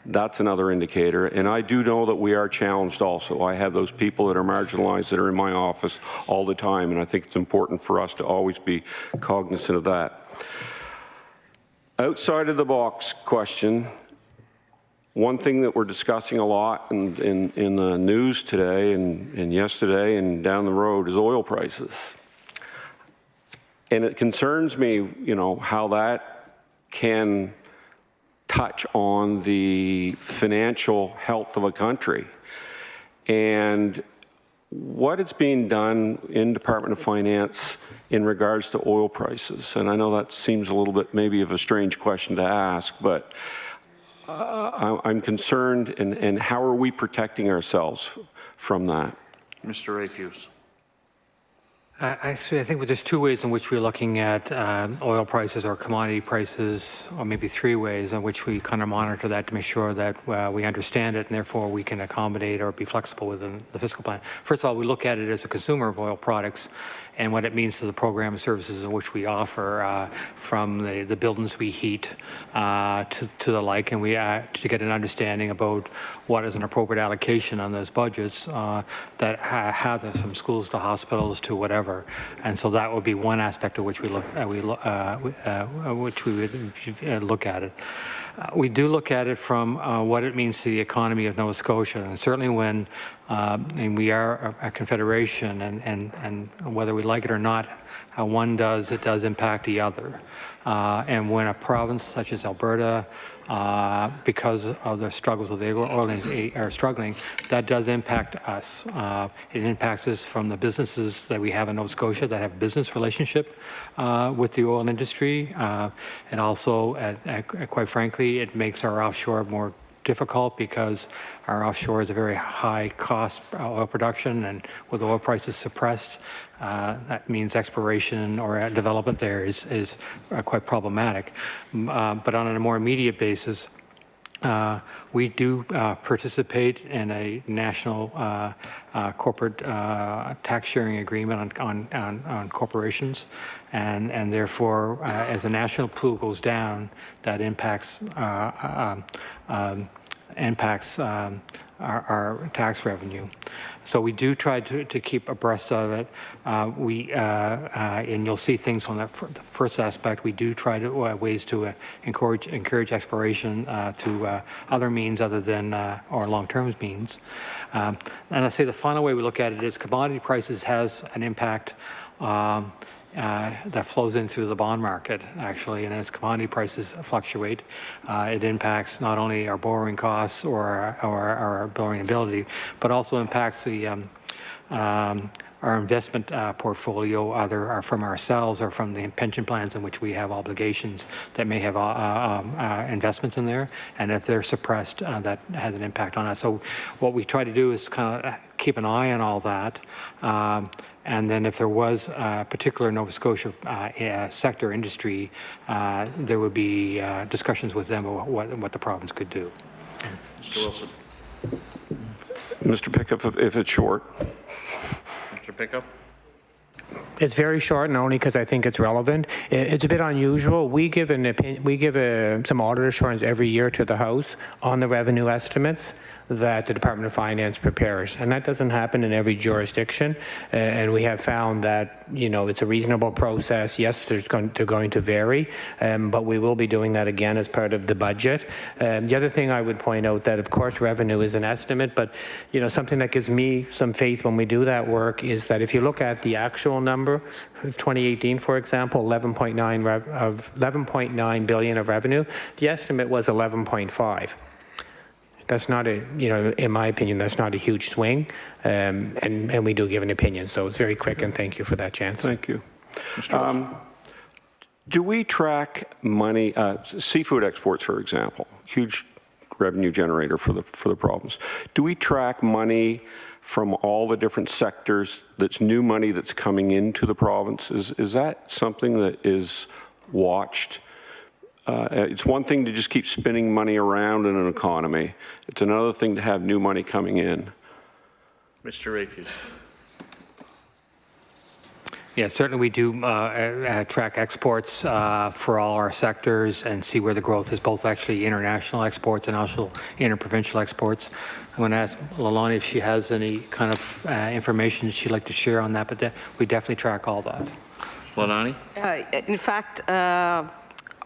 That's another indicator. And I do know that we are challenged also. I have those people that are marginalized that are in my office all the time, and I think it's important for us to always be cognizant of that. Outside of the box question, one thing that we're discussing a lot in the news today and yesterday and down the road is oil prices. And it concerns me, you know, how that can touch on the financial health of a country. And what is being done in Department of Finance in regards to oil prices. And I know that seems a little bit maybe of a strange question to ask, but I'm concerned, and how are we protecting ourselves from that? Mr. Rafuse. Actually, I think there's two ways in which we're looking at oil prices or commodity prices, or maybe three ways in which we kind of monitor that to make sure that we understand it and therefore we can accommodate or be flexible within the fiscal plan. First of all, we look at it as a consumer of oil products and what it means to the program and services in which we offer, from the buildings we heat to the like, and we to get an understanding about what is an appropriate allocation on those budgets that have this from schools to hospitals to whatever. And so that would be one aspect of which we look which we would look at it. We do look at it from what it means to the economy of Nova Scotia, and certainly when and we are a confederation, and whether we like it or not, how one does, it does impact the other. And when a province such as Alberta, because of the struggles of the oil industry are struggling, that does impact us. It impacts us from the businesses that we have in Nova Scotia that have business relationship with the oil industry. And also, quite frankly, it makes our offshore more difficult because our offshore is a very high cost oil production, and with oil prices suppressed, that means exploration or development there is quite problematic. But on a more immediate basis, we do participate in a national corporate tax sharing agreement on corporations, and therefore, as the national pool goes down, that impacts our tax revenue. So we do try to keep abreast of it. And you'll see things on the first aspect. We do try to ways to encourage exploration through other means other than or long-term means. And I say the final way we look at it is commodity prices has an impact that flows in through the bond market, actually, and as commodity prices fluctuate, it impacts not only our borrowing costs or our borrowing ability, but also impacts the our investment portfolio, either from ourselves or from the pension plans in which we have obligations that may have investments in there, and if they're suppressed, that has an impact on us. So what we try to do is kind of keep an eye on all that. And then if there was a particular Nova Scotia sector industry, there would be discussions with them about what the province could do. Mr. Wilson. Mr. Pickup, if it's short. Mr. Pickup. It's very short, and only because I think it's relevant. It's a bit unusual. We give some auditor assurance every year to the House on the revenue estimates that the Department of Finance prepares, and that doesn't happen in every jurisdiction. And we have found that it's a reasonable process. Yes, they're going to vary, but we will be doing that again as part of the budget. The other thing I would point out that, of course, revenue is an estimate, but something that gives me some faith when we do that work is that if you look at the actual number, 2018, for example, 11.9 billion of revenue, the estimate was 11.5. That's not in my opinion, that's not a huge swing, and we do give an opinion. So it's very quick, and thank you for that chance. Thank you. Do we track money, seafood exports, for example, huge revenue generator for the province? Do we track money from all the different sectors that's new money that's coming into the province? Is that something that is watched? It's one thing to just keep spinning money around in an economy. It's another thing to have new money coming in. Mr. Rafuse. Yeah, certainly we do track exports for all our sectors and see where the growth is, both actually international exports and also interprovincial exports. I'm going to ask Lilani if she has any kind of information she'd like to share on that, but we definitely track all that. Lilani? In fact,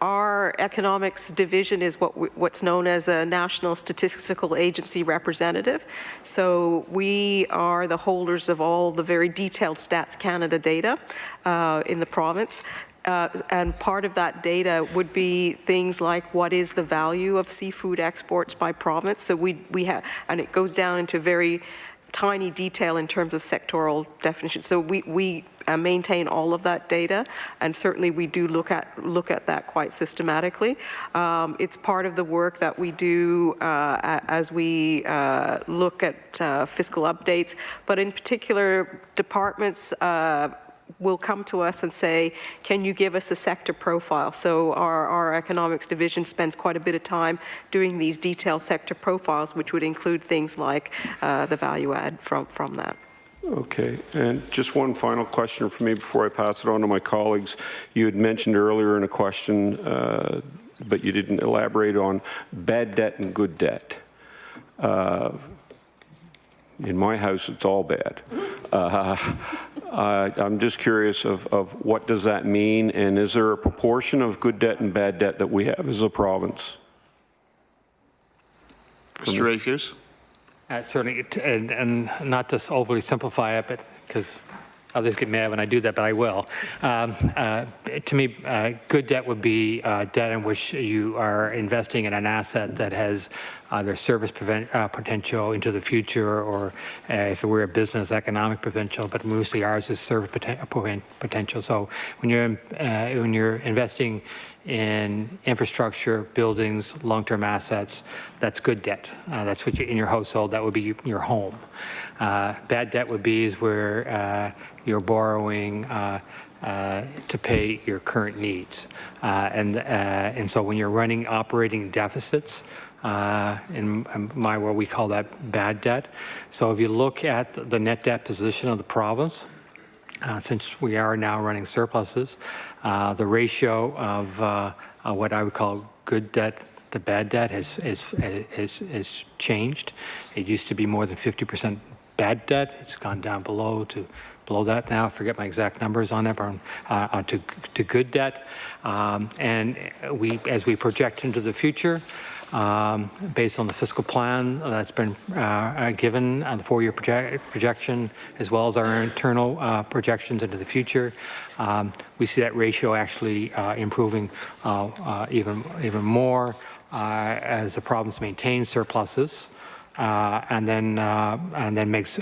our economics division is what's known as a National Statistical Agency representative. So we are the holders of all the very detailed Stats Canada data in the province. And part of that data would be things like what is the value of seafood exports by province. So we have, and it goes down into very tiny detail in terms of sectoral definition. So we maintain all of that data, and certainly we do look at that quite systematically. It's part of the work that we do as we look at fiscal updates, but in particular, departments will come to us and say, can you give us a sector profile? So our economics division spends quite a bit of time doing these detailed sector profiles, which would include things like the value add from that. Okay, and just one final question for me before I pass it on to my colleagues. You had mentioned earlier in a question, but you didn't elaborate on bad debt and good debt. In my house, it's all bad. I'm just curious of what does that mean, and is there a proportion of good debt and bad debt that we have as a province? Mr. Rafuse? Certainly, and not to overly simplify it, but because others get mad when I do that, but I will. To me, good debt would be debt in which you are investing in an asset that has either service potential into the future, or if it were a business, economic potential, but mostly ours is service potential. So when you're investing in infrastructure, buildings, long-term assets, that's good debt. That's what in your household, that would be your home. Bad debt would be where you're borrowing to pay your current needs. And so when you're running operating deficits, in my world, we call that bad debt. So if you look at the net debt position of the province, since we are now running surpluses, the ratio of what I would call good debt the bad debt has changed. It used to be more than 50% bad debt. It's gone down below that now. I forget my exact numbers on it, but to good debt. And as we project into the future, based on the fiscal plan that's been given, the four-year projection, as well as our internal projections into the future, we see that ratio actually improving even more as the province maintains surpluses. And then makes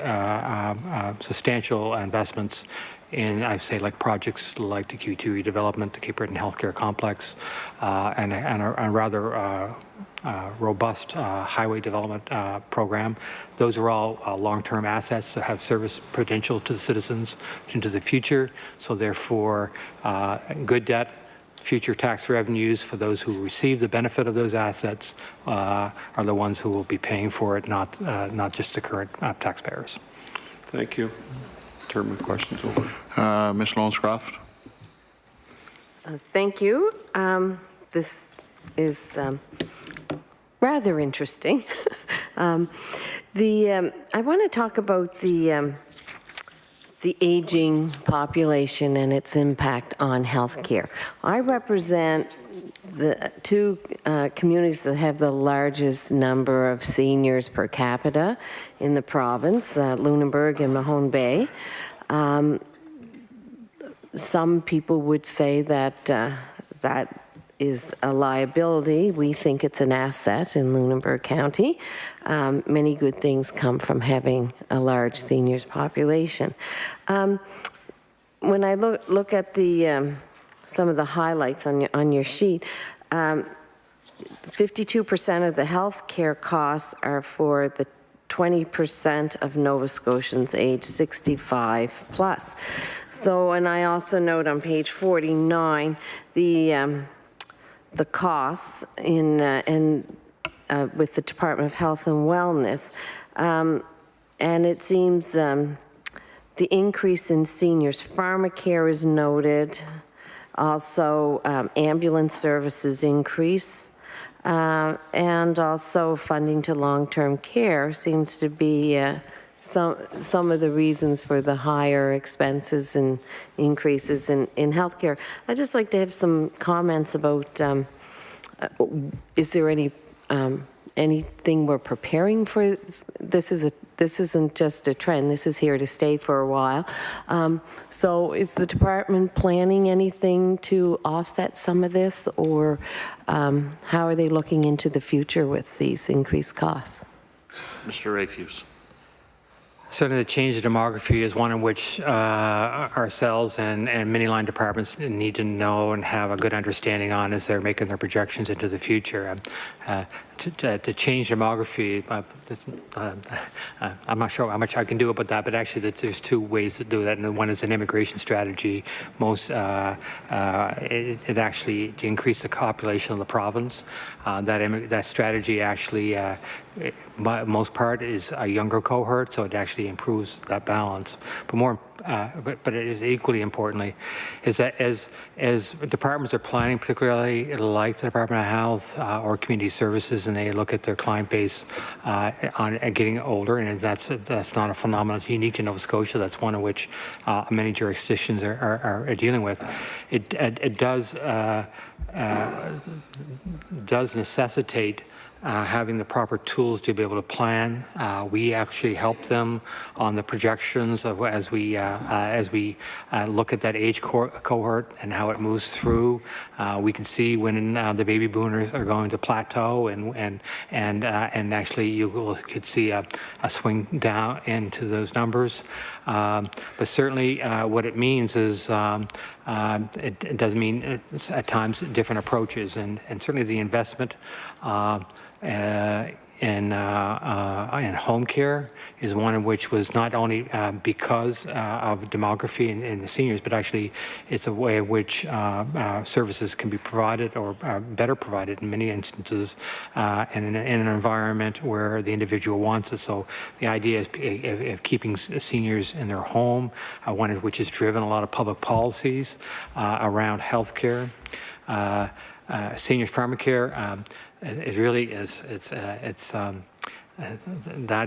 substantial investments in, I say, like projects like the Q2 redevelopment, the Cape Breton Healthcare Complex, and a rather robust highway development program. Those are all long-term assets that have service potential to the citizens into the future. So therefore, good debt, future tax revenues for those who receive the benefit of those assets are the ones who will be paying for it, not just the current taxpayers. Thank you. Turn my questions over. Ms. Lawrence-Croft. Thank you. This is rather interesting. I want to talk about the aging population and its impact on healthcare. I represent the two communities that have the largest number of seniors per capita in the province, Lunenburg and Mahone Bay. Some people would say that that is a liability. We think it's an asset in Lunenburg County. Many good things come from having a large seniors population. When I look at the some of the highlights on your sheet, 52% of the health care costs are for the 20% of Nova Scotians age 65 plus. So, and I also note on page 49 the costs with the Department of Health and Wellness, and it seems the increase in seniors pharmacare is noted. Also, ambulance services increase, and also funding to long-term care seems to be some of the reasons for the higher expenses and increases in healthcare. I'd just like to have some comments about, is there anything we're preparing for? This isn't just a trend, this is here to stay for a while. So is the department planning anything to offset some of this, or how are they looking into the future with these increased costs? Mr. Rafuse. Certainly the change in demography is one in which ourselves and many line departments need to know and have a good understanding on as they're making their projections into the future. To change demography, I'm not sure how much I can do about that, but actually there's two ways to do that, and one is an immigration strategy. It actually, to increase the population of the province, that strategy actually, most part is a younger cohort, so it actually improves that balance. But but it is equally importantly, is that as departments are planning, particularly like the Department of Health or Community Services, and they look at their client base on getting older, and that's not a phenomenon unique to Nova Scotia. That's one in which many jurisdictions are dealing with. It does necessitate having the proper tools to be able to plan. We actually help them on the projections of as we look at that age cohort and how it moves through. We can see when the baby boomers are going to plateau, and actually you could see a swing down into those numbers. But certainly what it means is it does mean it's at times different approaches, and certainly the investment in home care is one in which was not only because of demography and the seniors, but actually it's a way in which services can be provided or better provided in many instances in an environment where the individual wants it. So the idea is of keeping seniors in their home, one of which has driven a lot of public policies around health care. Seniors pharmacare, that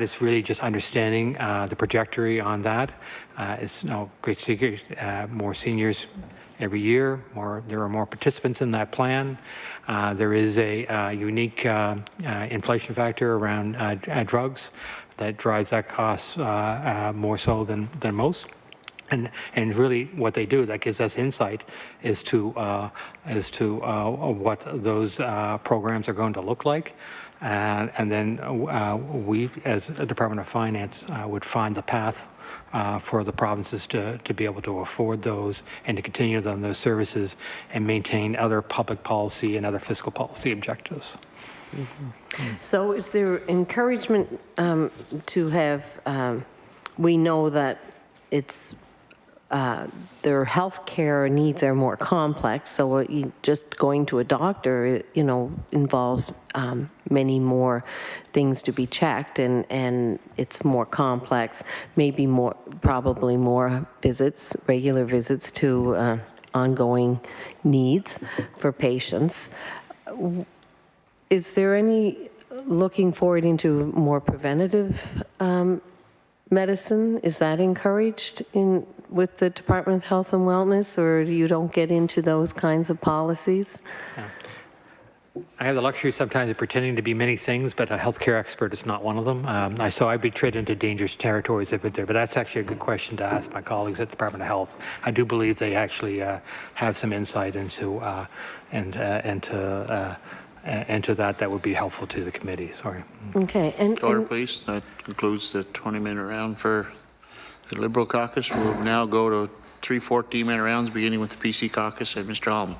is really just understanding the trajectory on that. It's no great secret. More seniors every year. There are more participants in that plan. There is a unique inflation factor around drugs that drives that cost more so than most. And really, what they do that gives us insight as to what those programs are going to look like, and then we, as a Department of Finance, would find the path for the provinces to be able to afford those and to continue on those services and maintain other public policy and other fiscal policy objectives. Mm-hmm. So, is there encouragement to have? We know that it's. Their health care needs are more complex, so just going to a doctor, involves many more things to be checked, and it's more complex, probably more visits, regular visits to ongoing needs for patients. Is there any looking forward into more preventative medicine? Is that encouraged with the Department of Health and Wellness, or you don't get into those kinds of policies? I have the luxury sometimes of pretending to be many things, but a healthcare expert is not one of them. So I'd be tread into dangerous territories if it's there, but that's actually a good question to ask my colleagues at the Department of Health. I do believe they actually have some insight into that would be helpful to the committee. Sorry. Okay. Order, please. That concludes the 20-minute round for the Liberal caucus. We'll now go to 3 14-minute rounds, beginning with the PC caucus and Mr. Hallman.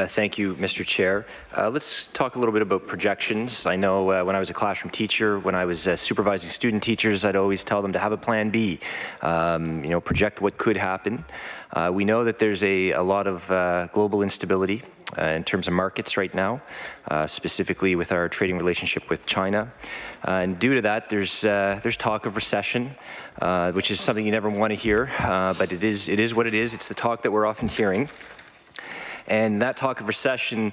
Thank you, Mr. Chair. Let's talk a little bit about projections. I know when I was a classroom teacher, when I was supervising student teachers, I'd always tell them to have a plan B, project what could happen. We know that there's a lot of global instability in terms of markets right now, specifically with our trading relationship with China. And due to that, there's talk of recession, which is something you never want to hear, but it is what it is. It's the talk that we're often hearing. And that talk of recession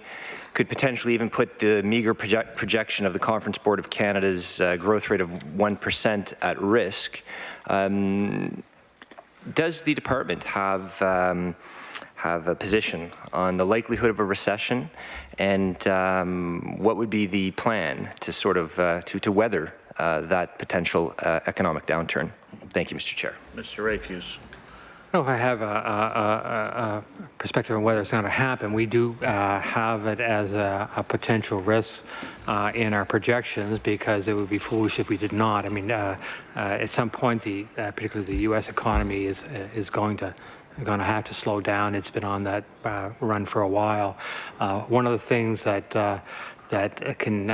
could potentially even put the meager projection of the Conference Board of Canada's growth rate of 1% at risk. Does the department have a position on the likelihood of a recession, and what would be the plan to sort of to weather that potential economic downturn? Thank you, Mr. Chair. Mr. Rafuse. I don't know if I have a perspective on whether it's going to happen. We do have it as a potential risk in our projections, because it would be foolish if we did not. I mean, at some point, particularly the U.S. economy is going to have to slow down. It's been on that run for a while. One of the things that can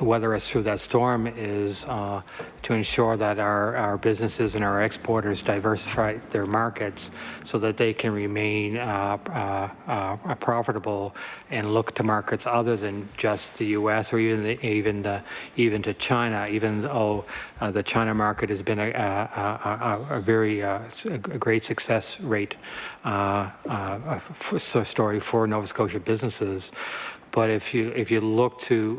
weather us through that storm is to ensure that our businesses and our exporters diversify their markets so that they can remain profitable and look to markets other than just the U.S. or even to China. Even though the China market has been a great success rate story for Nova Scotia businesses. But if you look to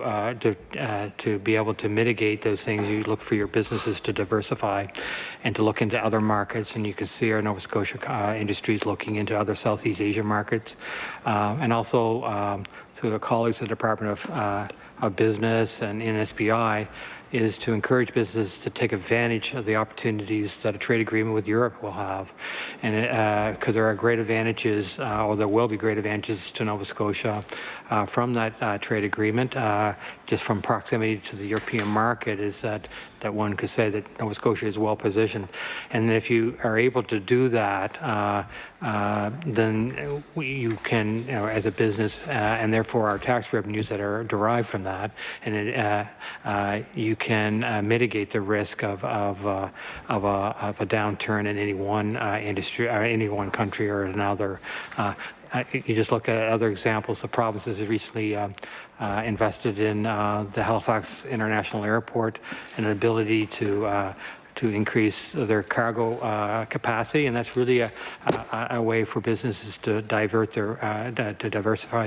be able to mitigate those things, you look for your businesses to diversify and to look into other markets. And you can see our Nova Scotia industries looking into other Southeast Asian markets, and also through the colleagues at the Department of Business and NSBI, is to encourage businesses to take advantage of the opportunities that a trade agreement with Europe will have. And because there are great advantages, or there will be great advantages to Nova Scotia from that trade agreement, just from proximity to the European market, is that one could say that Nova Scotia is well positioned. And if you are able to do that, then you can, as a business, and therefore our tax revenues that are derived from that, and you can mitigate the risk of a downturn in any one industry, or any one country or another. You just look at other examples. The provinces have recently invested in the Halifax International Airport and an ability to increase their cargo capacity, and that's really a way for businesses to diversify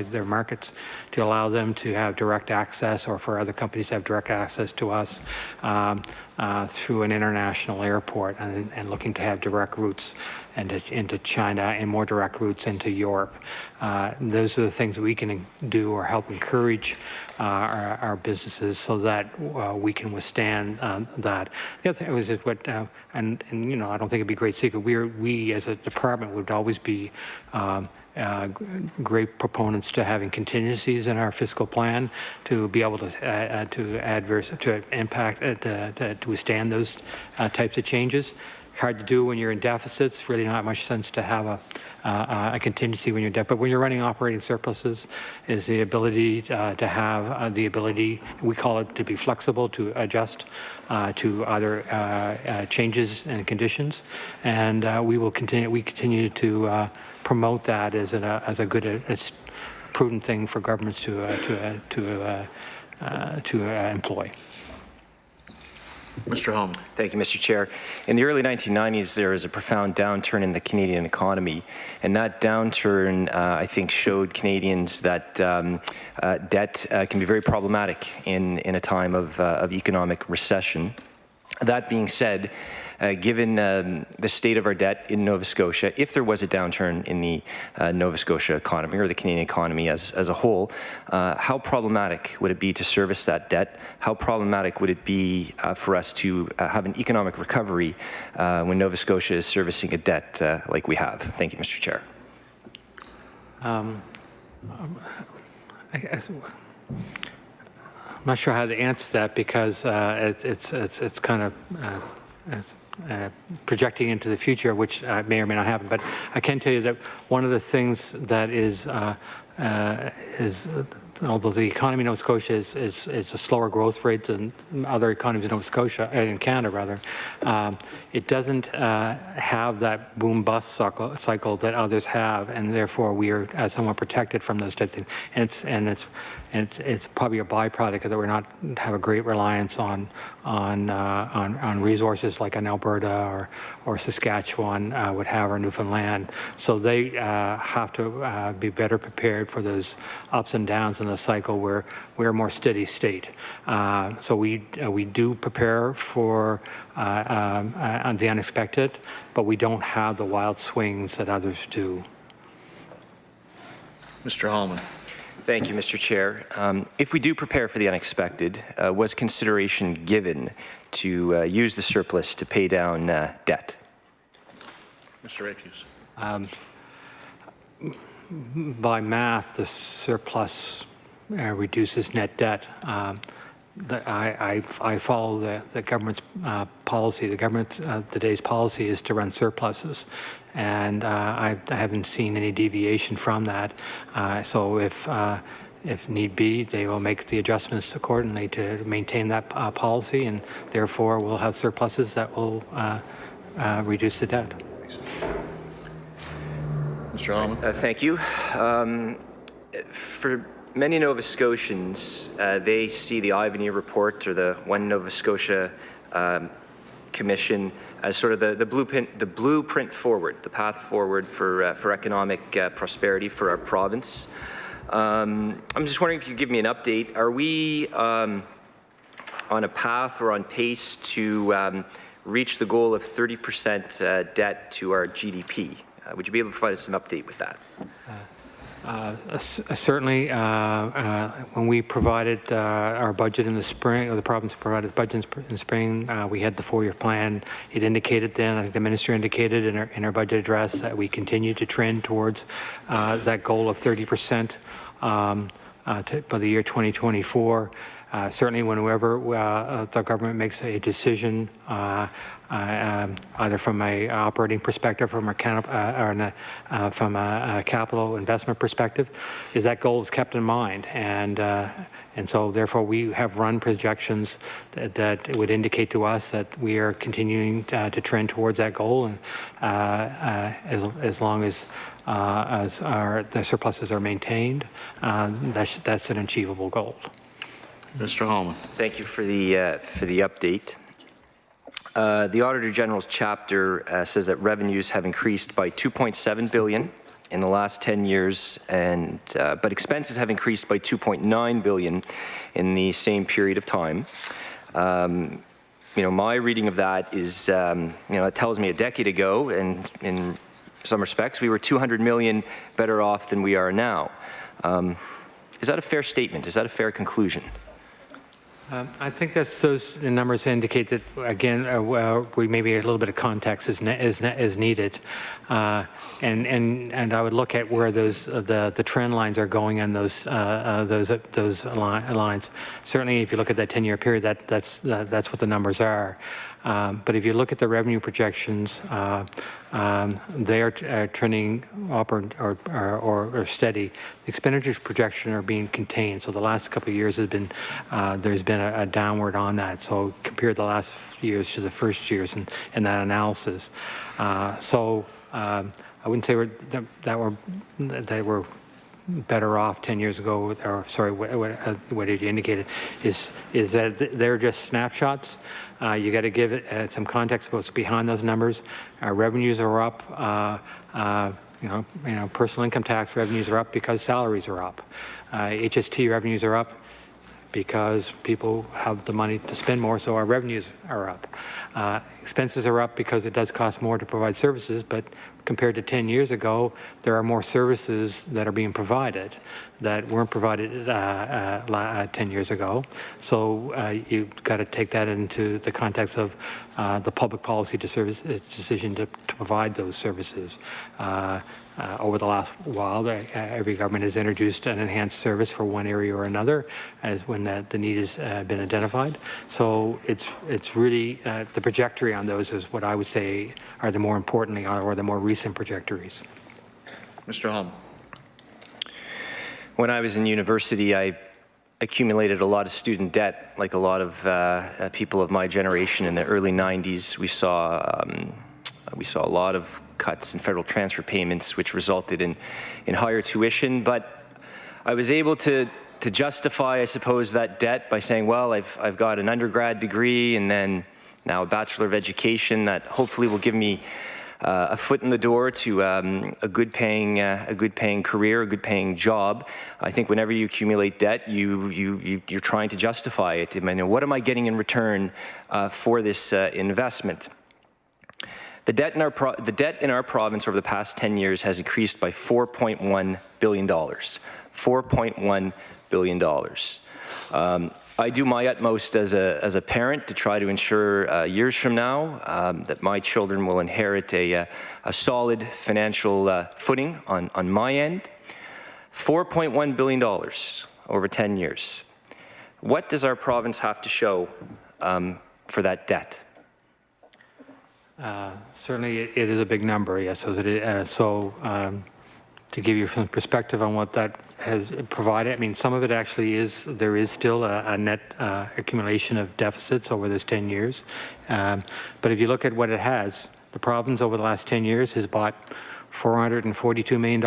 their markets, to allow them to have direct access, or for other companies to have direct access to us through an international airport, and looking to have direct routes into China and more direct routes into Europe. Those are the things that we can do or help encourage our businesses so that we can withstand that. The other thing was what, and you know, I don't think it'd be a great secret. We as a department would always be great proponents to having contingencies in our fiscal plan to be able to withstand those types of changes. Hard to do when you're in deficits. Really not much sense to have a contingency when you're in debt. But when you're running operating surpluses, is the ability to have the ability, we call it, to be flexible, to adjust to other changes and conditions. And we continue to promote that as a good, prudent thing for governments to employ. Mr. Holman. Thank you, Mr. Chair. In the early 1990s, there was a profound downturn in the Canadian economy, and that downturn, I think, showed Canadians that debt can be very problematic in a time of economic recession. That being said, given the state of our debt in Nova Scotia, if there was a downturn in the Nova Scotia economy or the Canadian economy as a whole, how problematic would it be to service that debt? How problematic would it be for us to have an economic recovery when Nova Scotia is servicing a debt like we have? Thank you, Mr. Chair. I'm not sure how to answer that, because it's kind of projecting into the future, which may or may not happen. But I can tell you that one of the things that is although the economy in Nova Scotia is a slower growth rate than other economies in Nova Scotia, in Canada rather, it doesn't have that boom-bust cycle that others have, and therefore we are somewhat protected from those types of things. And it's probably a byproduct that we're not have a great reliance on resources like an Alberta or Saskatchewan would have, or Newfoundland. So they have to be better prepared for those ups and downs in the cycle where we're a more steady state. So we do prepare for the unexpected, but we don't have the wild swings that others do. Mr. Holman. Thank you, Mr. Chair. If we do prepare for the unexpected, was consideration given to use the surplus to pay down debt? Mr. Rafuse. By math, the surplus reduces net debt. I follow the government's policy. The government today's policy is to run surpluses, and I haven't seen any deviation from that. So if need be, they will make the adjustments accordingly to maintain that policy, and therefore we'll have surpluses that will reduce the debt. Mr. Holman. Thank you. For many Nova Scotians, they see the Ivany report or the One Nova Scotia Commission as sort of the blueprint forward, the path forward for economic prosperity for our province. I'm just wondering if you could give me an update. Are we on a path or on pace to reach the goal of 30% debt to our GDP? Would you be able to provide us an update with that? Certainly, when we provided our budget in the spring, or the province provided budgets in the spring, we had the 4-year plan. It indicated then, I think the minister indicated in our budget address, that we continue to trend towards that goal of 30% by the year 2024. Certainly, whenever the government makes a decision, either from a operating perspective, from a capital investment perspective, is that goal is kept in mind, and so therefore we have run projections that would indicate to us that we are continuing to trend towards that goal, and as long as the surpluses are maintained, that's an achievable goal. Mr. Holman. Thank you for the update. The Auditor General's chapter says that revenues have increased by $2.7 billion in the last 10 years, and but expenses have increased by $2.9 billion in the same period of time. You know, my reading of that is, you know, it tells me a decade ago, and in some respects, we were $200 million better off than we are now. Is that a fair statement? Is that a fair conclusion? I think that's those numbers indicate that, again, we maybe a little bit of context is needed, and I would look at where those the trend lines are going on those lines. Certainly, if you look at that 10-year period, that's what the numbers are. But if you look at the revenue projections, they are trending up or steady. The expenditures projection are being contained. So the last couple of years has been there's been a downward on that. So compare the last years to the first years in that analysis. So I wouldn't say they were better off 10 years ago, or sorry, what did you indicate is that they're just snapshots. You got to give it some context about what's behind those numbers. Our revenues are up. You know, personal income tax revenues are up because salaries are up. HST revenues are up because people have the money to spend more, so our revenues are up. Expenses are up because it does cost more to provide services, but compared to 10 years ago, there are more services that are being provided that weren't provided 10 years ago. So you've got to take that into the context of the public policy decision to provide those services. Over the last while, every government has introduced an enhanced service for one area or another, as when the need has been identified. So it's really the trajectory on those is what I would say are the more importantly or the more recent trajectories. Mr. Holm. When I was in university, I accumulated a lot of student debt, like a lot of people of my generation in the early 90s. We saw a lot of cuts in federal transfer payments, which resulted in higher tuition. But I was able to justify, I suppose, that debt by saying, well, I've got an undergrad degree and then now a Bachelor of Education that hopefully will give me a foot in the door to a good paying career, a good paying job. I think whenever you accumulate debt, you're trying to justify it. I mean, what am I getting in return for this investment? The debt in our province over the past 10 years has increased by $4.1 billion. $4.1 billion. I do my utmost as a parent to try to ensure years from now that my children will inherit a solid financial footing on my end. $4.1 billion over 10 years. What does our province have to show for that debt? Certainly, it is a big number, yes. So, to give you some perspective on what that has provided, I mean, some of it actually is, there is still a net accumulation of deficits over those 10 years. But if you look at what it has, the province over the last 10 years has bought $442 million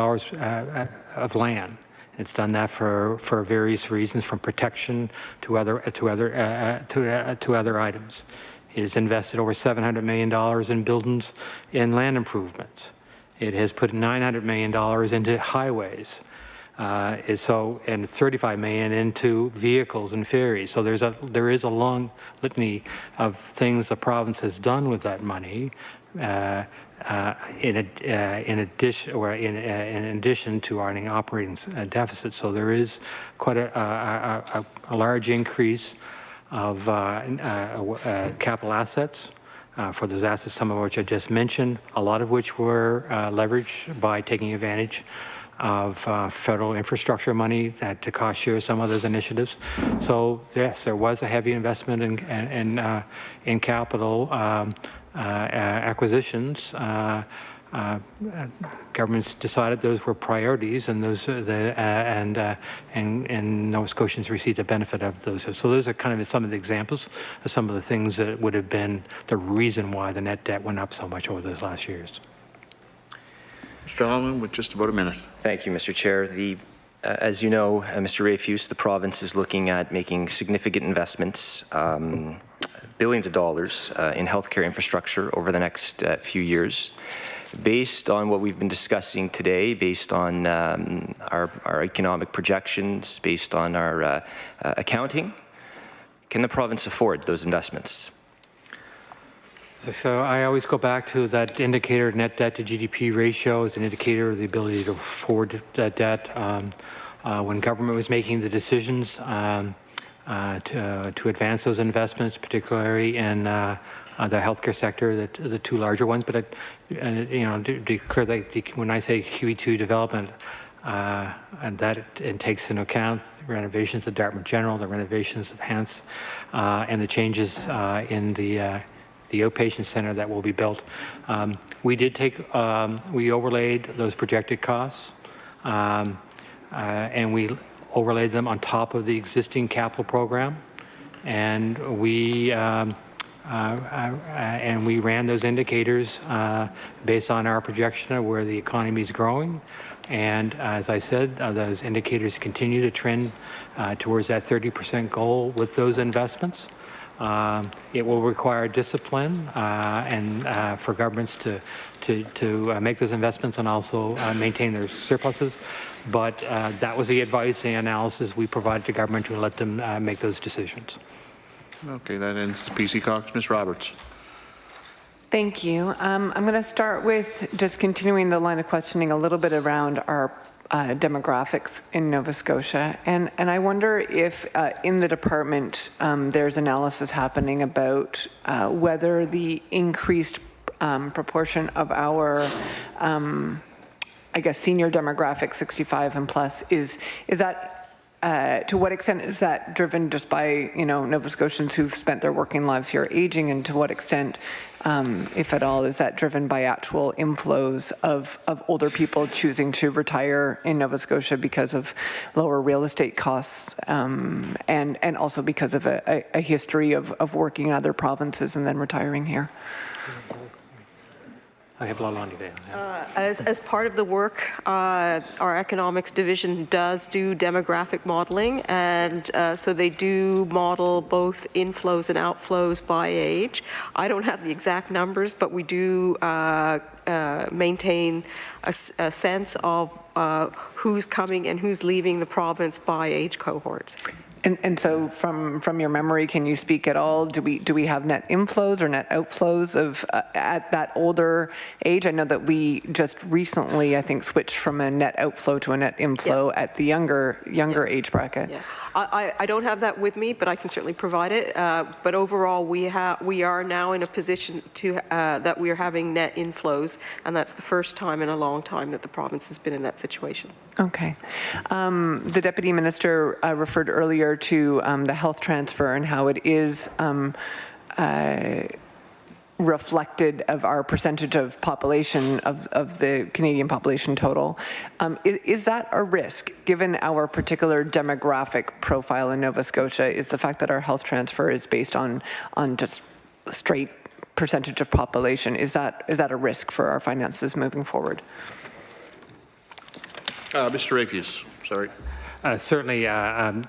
of land. It's done that for various reasons, from protection to other items. It has invested over $700 million in buildings and land improvements. It has put $900 million into highways. And $35 million into vehicles and ferries. So there is a long litany of things the province has done with that money. In addition to earning operating deficit. So there is quite a large increase of capital assets for those assets, some of which I just mentioned, a lot of which were leveraged by taking advantage of federal infrastructure money to cost share some of those initiatives. So yes, there was a heavy investment in capital acquisitions. Governments decided those were priorities, and and Nova Scotians received the benefit of those. So those are kind of some of the examples of some of the things that would have been the reason why the net debt went up so much over those last years. Mr. Holman, with just about a minute. Thank you, Mr. Chair. As you know, Mr. Rafuse, the province is looking at making significant investments billions of dollars in healthcare infrastructure over the next few years. Based on what we've been discussing today, based on our economic projections, based on our accounting, can the province afford those investments? So I always go back to that indicator, net debt to GDP ratio, as an indicator of the ability to afford that debt. When government was making the decisions to advance those investments, particularly in the healthcare sector, the two larger ones, but declare that when I say QE2 development, and that it takes into account the renovations of Dartmouth General, the renovations of Hants, and the changes in the outpatient center that will be built. We did we overlaid those projected costs, and we overlaid them on top of the existing capital program, and we ran those indicators based on our projection of where the economy is growing. And as I said, those indicators continue to trend towards that 30% goal with those investments. It will require discipline and for governments to make those investments and also maintain their surpluses. But that was the advice and analysis we provided to government to let them make those decisions. Okay, that ends the PC Caucus. Ms. Roberts. Thank you. I'm going to start with just continuing the line of questioning a little bit around our demographics in Nova Scotia. And I wonder if in the department there's analysis happening about whether the increased proportion of our I guess senior demographic 65 and plus is that to what extent is that driven just by Nova Scotians who've spent their working lives here aging, and to what extent if at all, is that driven by actual inflows of older people choosing to retire in Nova Scotia because of lower real estate costs and also because of a history of working in other provinces and then retiring here? I have Lilani there. As part of the work, our economics division does do demographic modeling, and so they do model both inflows and outflows by age. I don't have the exact numbers, but we do maintain a sense of who's coming and who's leaving the province by age cohorts. And so from your memory, can you speak at all? Do we have net inflows or net outflows of at that older age? I know that we just recently, I think, switched from a net outflow to a net inflow at the younger age bracket. Yeah. I don't have that with me, but I can certainly provide it. But overall, we are now in a position to that we are having net inflows, and that's the first time in a long time that the province has been in that situation. Okay. The Deputy Minister referred earlier to the health transfer and how it is reflected of our percentage of population of the Canadian population total. Is that a risk given our particular demographic profile in Nova Scotia? Is the fact that our health transfer is based on just straight percentage of population, is that a risk for our finances moving forward? Mr. Rafuse, sorry. Certainly,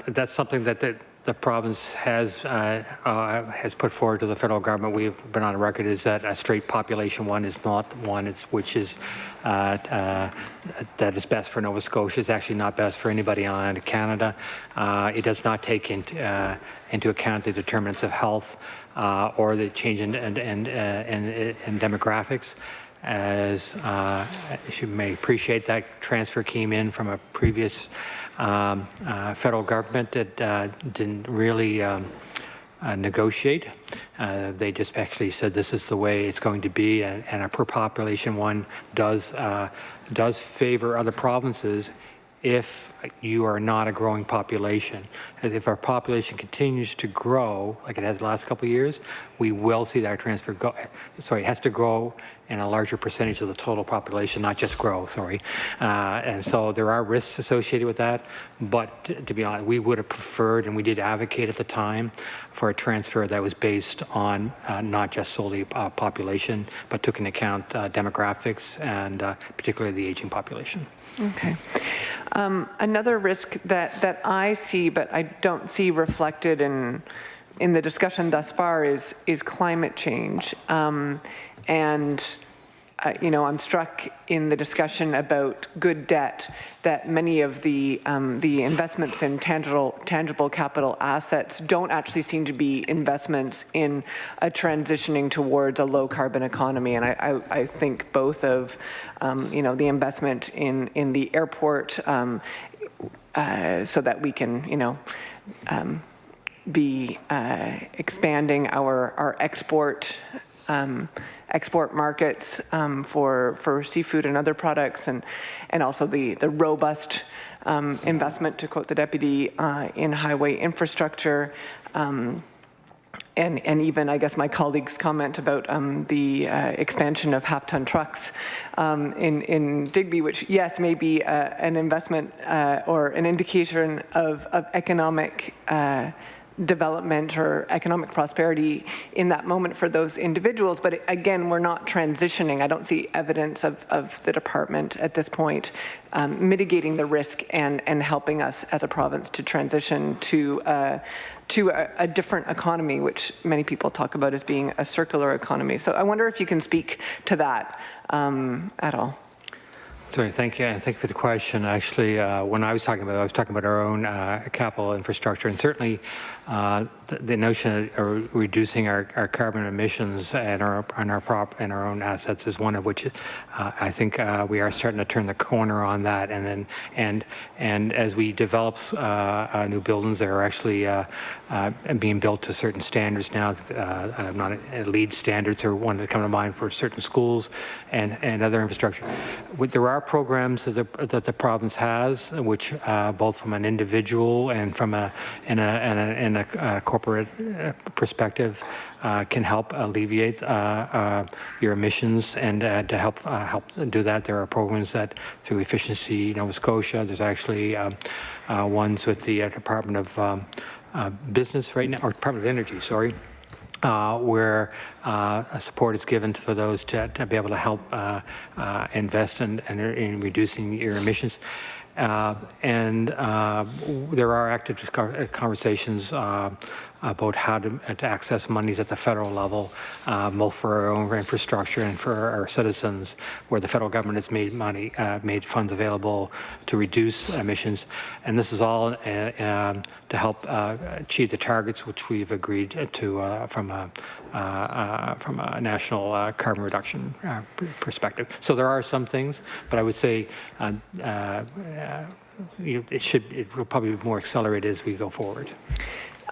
that's something that the province has put forward to the federal government. We've been on record is that a straight population one is not one which is that is best for Nova Scotia. It's actually not best for anybody on land of Canada. It does not take into account the determinants of health or the change in demographics. As you may appreciate, that transfer came in from a previous federal government that didn't really negotiate. They just actually said this is the way it's going to be, and a per population one does favor other provinces if you are not a growing population. If our population continues to grow, like it has the last couple of years, we will see that transfer go, it has to grow in a larger percentage of the total population, not just grow, and so there are risks associated with that, but to be honest, we would have preferred, and we did advocate at the time, for a transfer that was based on not just solely population, but took into account demographics and particularly the aging population. Okay. Another risk that I see, but I don't see reflected in in the discussion thus far is climate change. You know, I'm struck in the discussion about good debt that many of the investments in tangible capital assets don't actually seem to be investments in a transitioning towards a low carbon economy. And I think both of, you know, the investment in the airport so that we can, you know, be expanding our export markets for seafood and other products, and also the robust investment, to quote the deputy, in highway infrastructure, and even, I guess, my colleague's comment about the expansion of half-ton trucks in Digby, which, yes, may be an investment or an indication of economic development or economic prosperity in that moment for those individuals. But again, we're not transitioning. I don't see evidence of the department at this point mitigating the risk and helping us as a province to transition to a different economy, which many people talk about as being a circular economy. So I wonder if you can speak to that at all. Sorry, thank you, and thank you for the question. Actually, when I was talking about our own capital infrastructure, and certainly the notion of reducing our carbon emissions and our own assets is one of which I think we are starting to turn the corner on that. And as we develop new buildings that are actually being built to certain standards now, not LEED standards are one that come to mind for certain schools and other infrastructure. There are programs that the province has, which both from an individual and from a corporate perspective can help alleviate your emissions, and to help do that, there are programs that through Efficiency Nova Scotia. There's actually ones with the Department of Business right now, or Department of Energy, sorry. Where support is given for those to be able to help invest in reducing your emissions. And there are active conversations about how to access monies at the federal level, both for our own infrastructure and for our citizens, where the federal government has made funds available to reduce emissions. And this is all to help achieve the targets which we've agreed to from a national carbon reduction perspective. So there are some things, but I would say it will probably be more accelerated as we go forward.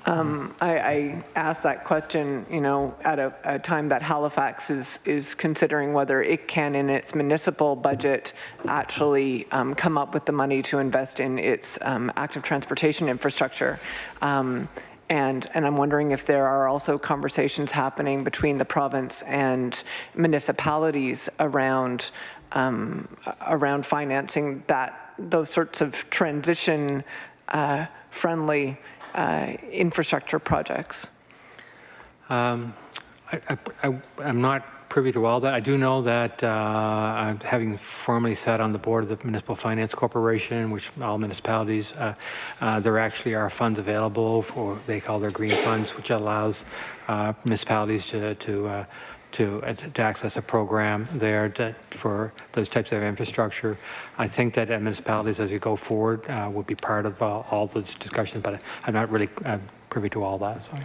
I asked that question, you know, at a time that Halifax is considering whether it can, in its municipal budget, actually come up with the money to invest in its active transportation infrastructure. And I'm wondering if there are also conversations happening between the province and municipalities around financing those sorts of transition friendly infrastructure projects. I'm not privy to all that. I do know that having formerly sat on the board of the Municipal Finance Corporation, which all municipalities, there actually are funds available for, they call their green funds, which allows municipalities to access a program there for those types of infrastructure. I think that municipalities, as we go forward, will be part of all those discussions, but I'm not really privy to all that. Sorry.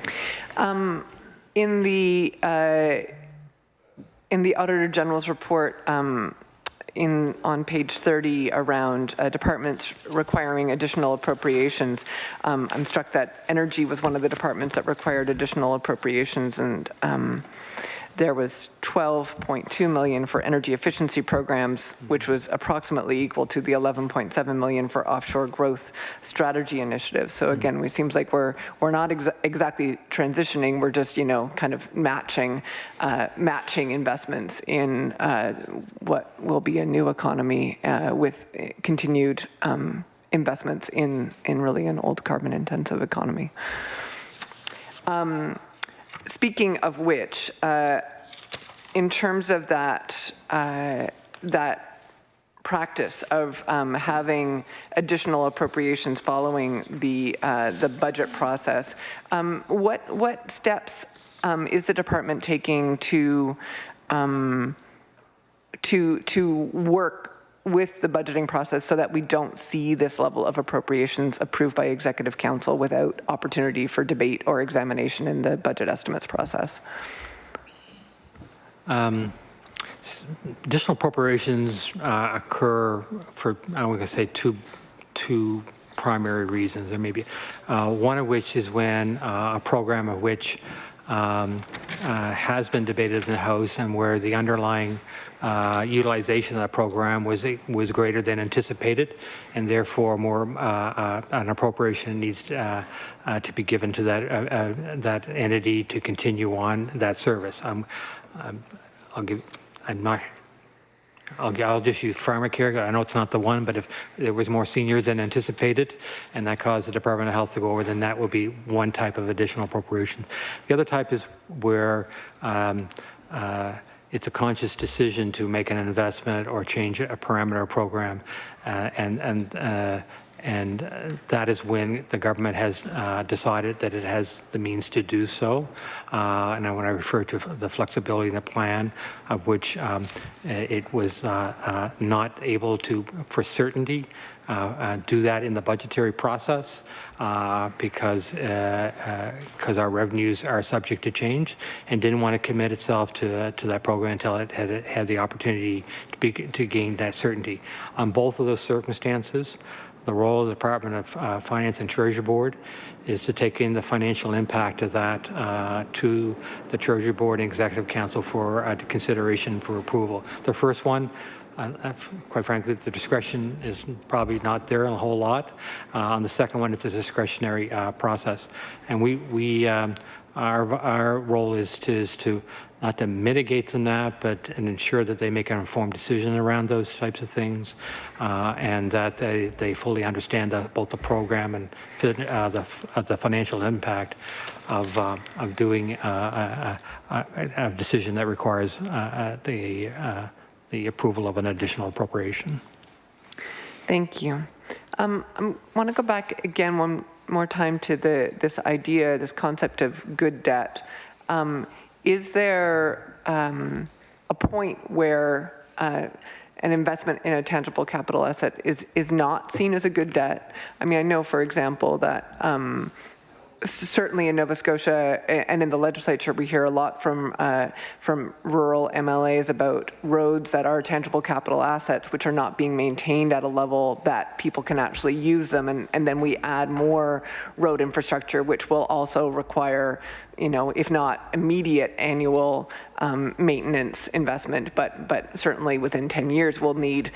In the Auditor General's report, on page 30 around departments requiring additional appropriations, I'm struck that energy was one of the departments that required additional appropriations, and there was $12.2 million for energy efficiency programs, which was approximately equal to the $11.7 million for offshore growth strategy initiatives. So again, it seems like we're not exactly transitioning. We're just, you know, kind of matching investments in what will be a new economy with continued investments in really an old carbon-intensive economy. Speaking of which, in terms of that practice of having additional appropriations following the budget process. What steps is the department taking to work with the budgeting process so that we don't see this level of appropriations approved by Executive Council without opportunity for debate or examination in the budget estimates process? Additional appropriations occur for, I'm going to say, two primary reasons, or maybe one of which is when a program of which has been debated in the House and where the underlying utilization of that program was greater than anticipated, and therefore more an appropriation needs to be given to that entity to continue on that service. I'll just use pharmacare. I know it's not the one, but if there was more seniors than anticipated and that caused the Department of Health to go over, then that would be one type of additional appropriation. The other type is where it's a conscious decision to make an investment or change a parameter or program, and that is when the government has decided that it has the means to do so. And when I refer to the flexibility in the plan, of which it was not able to, for certainty, do that in the budgetary process because our revenues are subject to change, and didn't want to commit itself to that program until it had the opportunity to gain that certainty. On both of those circumstances, the role of the Department of Finance and Treasury Board is to take in the financial impact of that to the Treasury Board and Executive Council for consideration for approval. The first one, quite frankly, the discretion is probably not there in a whole lot. On the second one, it's a discretionary process, and our role is to not to mitigate them that, but and ensure that they make an informed decision around those types of things, and that they fully understand both the program and the financial impact of doing a decision that requires the approval of an additional appropriation. Thank you. I want to go back again one more time to this idea, this concept of good debt. Is there a point where an investment in a tangible capital asset is not seen as a good debt? I mean, I know, for example, that certainly in Nova Scotia and in the legislature, we hear a lot from rural MLAs about roads that are tangible capital assets, which are not being maintained at a level that people can actually use them. And then we add more road infrastructure, which will also require, you know, if not immediate annual maintenance investment, but certainly within 10 years we'll need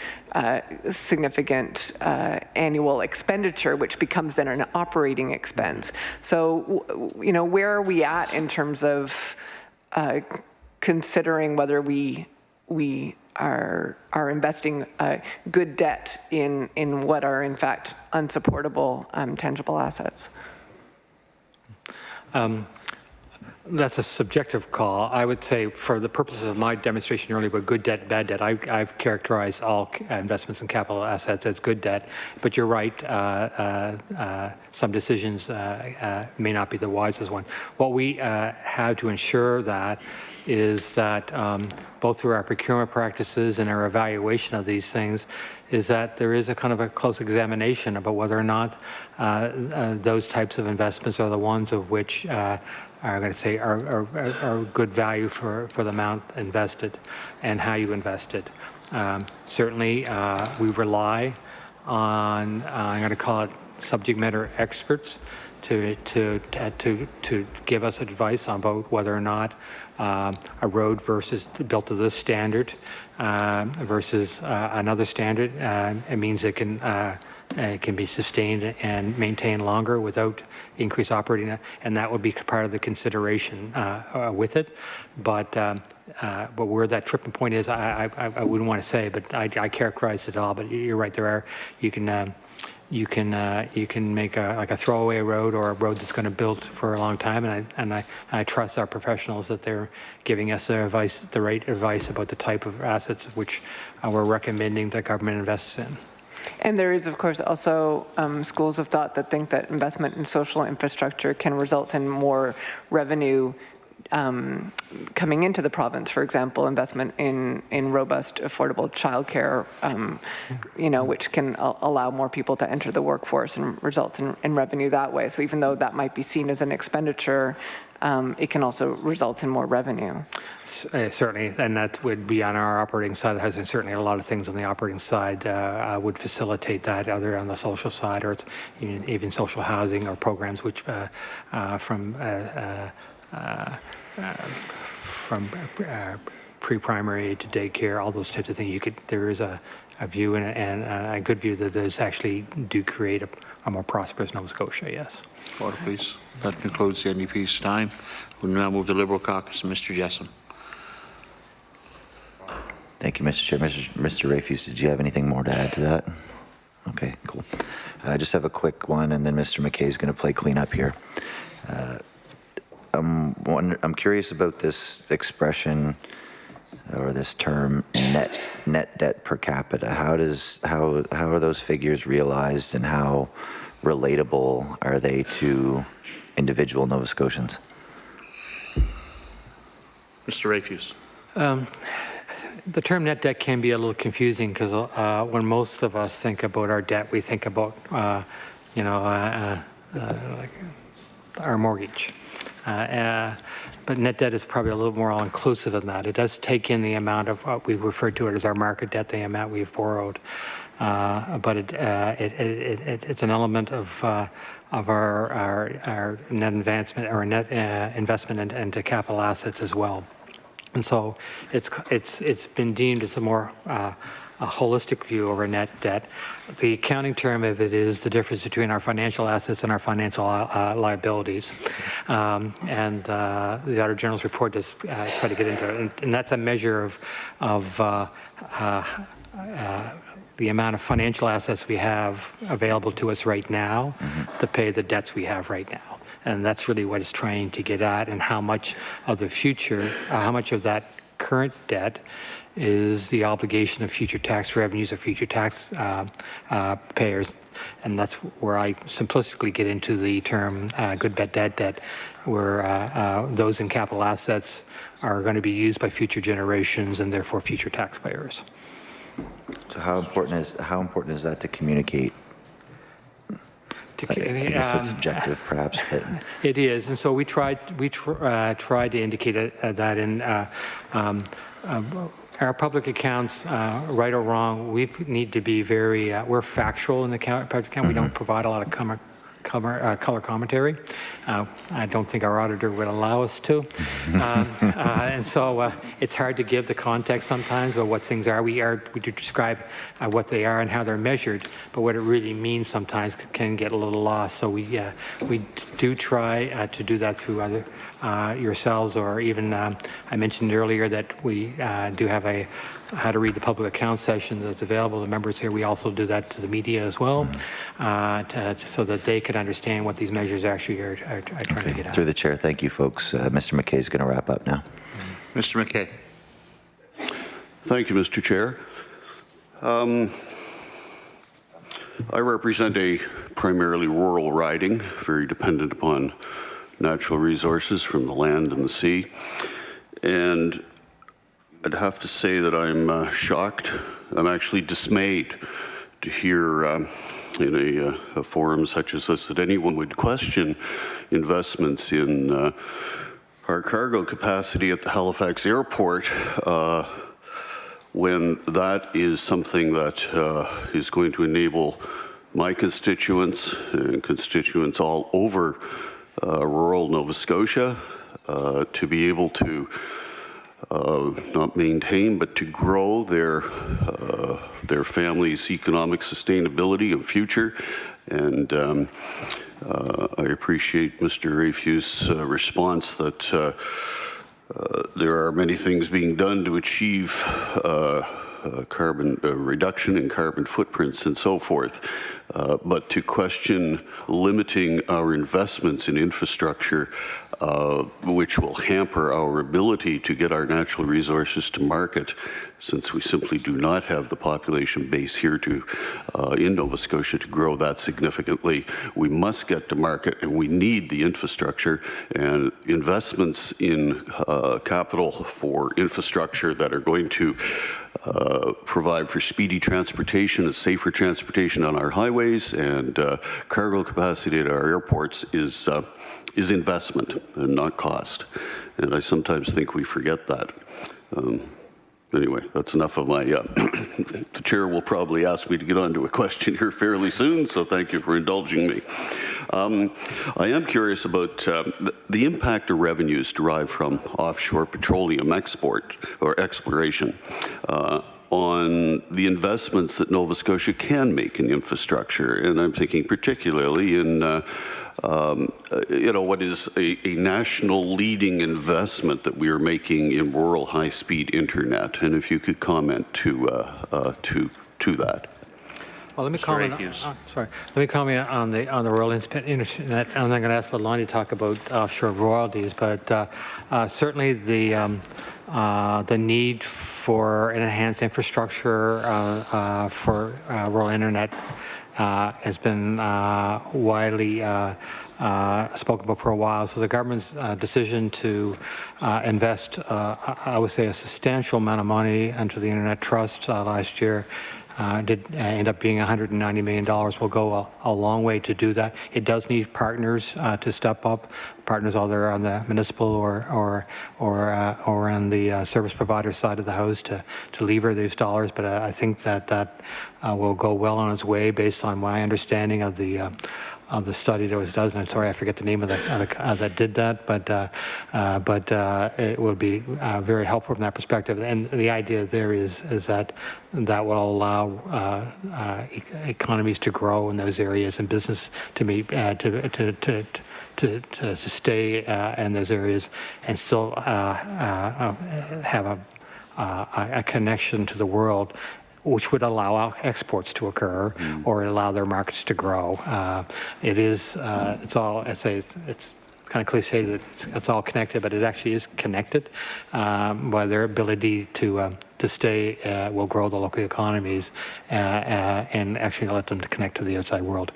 significant annual expenditure, which becomes then an operating expense. So, you know, where are we at in terms of considering whether we are investing good debt in what are in fact unsupportable tangible assets? That's a subjective call. I would say, for the purposes of my demonstration earlier about good debt, bad debt, I've characterized all investments in capital assets as good debt. But you're right, some decisions may not be the wisest one. What we have to ensure that is that both through our procurement practices and our evaluation of these things, is that there is a kind of a close examination about whether or not those types of investments are the ones of which are going to say are good value for the amount invested and how you invest it. Certainly, we rely on I'm going to call it subject matter experts to give us advice on about whether or not a road versus built to this standard versus another standard. It means it can be sustained and maintained longer without increased operating, and that would be part of the consideration with it. But where that tripping point is, I wouldn't want to say, but I characterize it all. But you're right, you can you can make a throwaway road or a road that's going to build for a long time, and I trust our professionals that they're giving us the right advice about the type of assets which we're recommending that government invests in. And there is, of course, also schools of thought that think that investment in social infrastructure can result in more revenue coming into the province. For example, investment in robust, affordable childcare, which can allow more people to enter the workforce and result in revenue that way. So even though that might be seen as an expenditure, it can also result in more revenue. Certainly, and that would be on our operating side. There's certainly a lot of things on the operating side would facilitate that, either on the social side or it's even social housing or programs which from pre-primary to daycare, all those types of things. There is a view and a good view that those actually do create a more prosperous Nova Scotia. Yes. Order, please. That concludes the NDP's time. We'll now move to Liberal Caucus. Mr. Jessom. Thank you, Mr. Chair. Mr. Rafuse, did you have anything more to add to that? Okay, cool. I just have a quick one, and then Mr. McKay is going to play cleanup here. I'm curious about this expression or this term net debt per capita. How are those figures realized, and how relatable are they to individual Nova Scotians? Mr. Rafuse. The term net debt can be a little confusing because when most of us think about our debt, we think about like our mortgage. But net debt is probably a little more all-inclusive than that. It does take in the amount of what we refer to it as our market debt, the amount we've borrowed. But it's an element of our net advancement or net investment into capital assets as well. And so it's been deemed as a more a holistic view over net debt. The accounting term of it is the difference between our financial assets and our financial liabilities. And the Auditor General's report does try to get into it. And that's a measure of the amount of financial assets we have available to us right now to pay the debts we have right now. And that's really what it's trying to get at, and how much of the future, how much of that current debt is the obligation of future tax revenues or future tax payers. And that's where I simplistically get into the term good bet, bad debt, where those in capital assets are going to be used by future generations and therefore future taxpayers. So how important is that to communicate? I guess that's subjective, perhaps. But. It is, and so we tried to indicate that in our public accounts, right or wrong, we need to be very. We're factual in the public account. We don't provide a lot of color commentary. I don't think our auditor would allow us to, and so it's hard to give the context sometimes of what things are. We do describe what they are and how they're measured, but what it really means sometimes can get a little lost. So we do try to do that through other yourselves, or even I mentioned earlier that we do have a how to read the public account session that's available to members here. We also do that to the media as well, so that they can understand what these measures actually are trying to get at. Through the chair, thank you, folks. Mr. McKay is going to wrap up now. Mr. McKay. Thank you, Mr. Chair. I represent a primarily rural riding, very dependent upon natural resources from the land and the sea. And I'd have to say that I'm shocked. I'm actually dismayed to hear in a forum such as this that anyone would question investments in our cargo capacity at the Halifax airport when that is something that is going to enable my constituents and constituents all over rural Nova Scotia to be able to not maintain, but to grow their family's economic sustainability and future. And I appreciate Mr. Rafuse's response that there are many things being done to achieve carbon reduction in carbon footprints and so forth. But to question limiting our investments in infrastructure, which will hamper our ability to get our natural resources to market, since we simply do not have the population base here to in Nova Scotia to grow that significantly. We must get to market, and we need the infrastructure, and investments in capital for infrastructure that are going to provide for speedy transportation and safer transportation on our highways and cargo capacity at our airports is investment and not cost. And I sometimes think we forget that. Anyway, that's enough of my, the chair will probably ask me to get on to a question here fairly soon, so thank you for indulging me. I am curious about the impact of revenues derived from offshore petroleum export or exploration on the investments that Nova Scotia can make in infrastructure, and I'm thinking particularly in what is a national leading investment that we are making in rural high-speed internet, and if you could comment to that. Well, let me comment. Let me comment on the rural internet, and I'm going to ask Lilani to talk about offshore royalties. But certainly the need for an enhanced infrastructure for rural internet has been widely spoken about for a while. So the government's decision to invest, I would say, a substantial amount of money into the Internet Trust last year did end up being $190 million. Will go a long way to do that. It does need partners to step up, partners either on the municipal or on the service provider side of the house to lever these dollars. But I think that will go well on its way based on my understanding of the study that was done. I'm sorry, I forget the name of that did that, but it will be very helpful from that perspective. And the idea there is that will allow economies to grow in those areas and business to meet to stay in those areas and still have a connection to the world, which would allow exports to occur or allow their markets to grow. It's all, I say, it's kind of cliche that it's all connected, but it actually is connected by their ability to stay will grow the local economies and actually let them to connect to the outside world.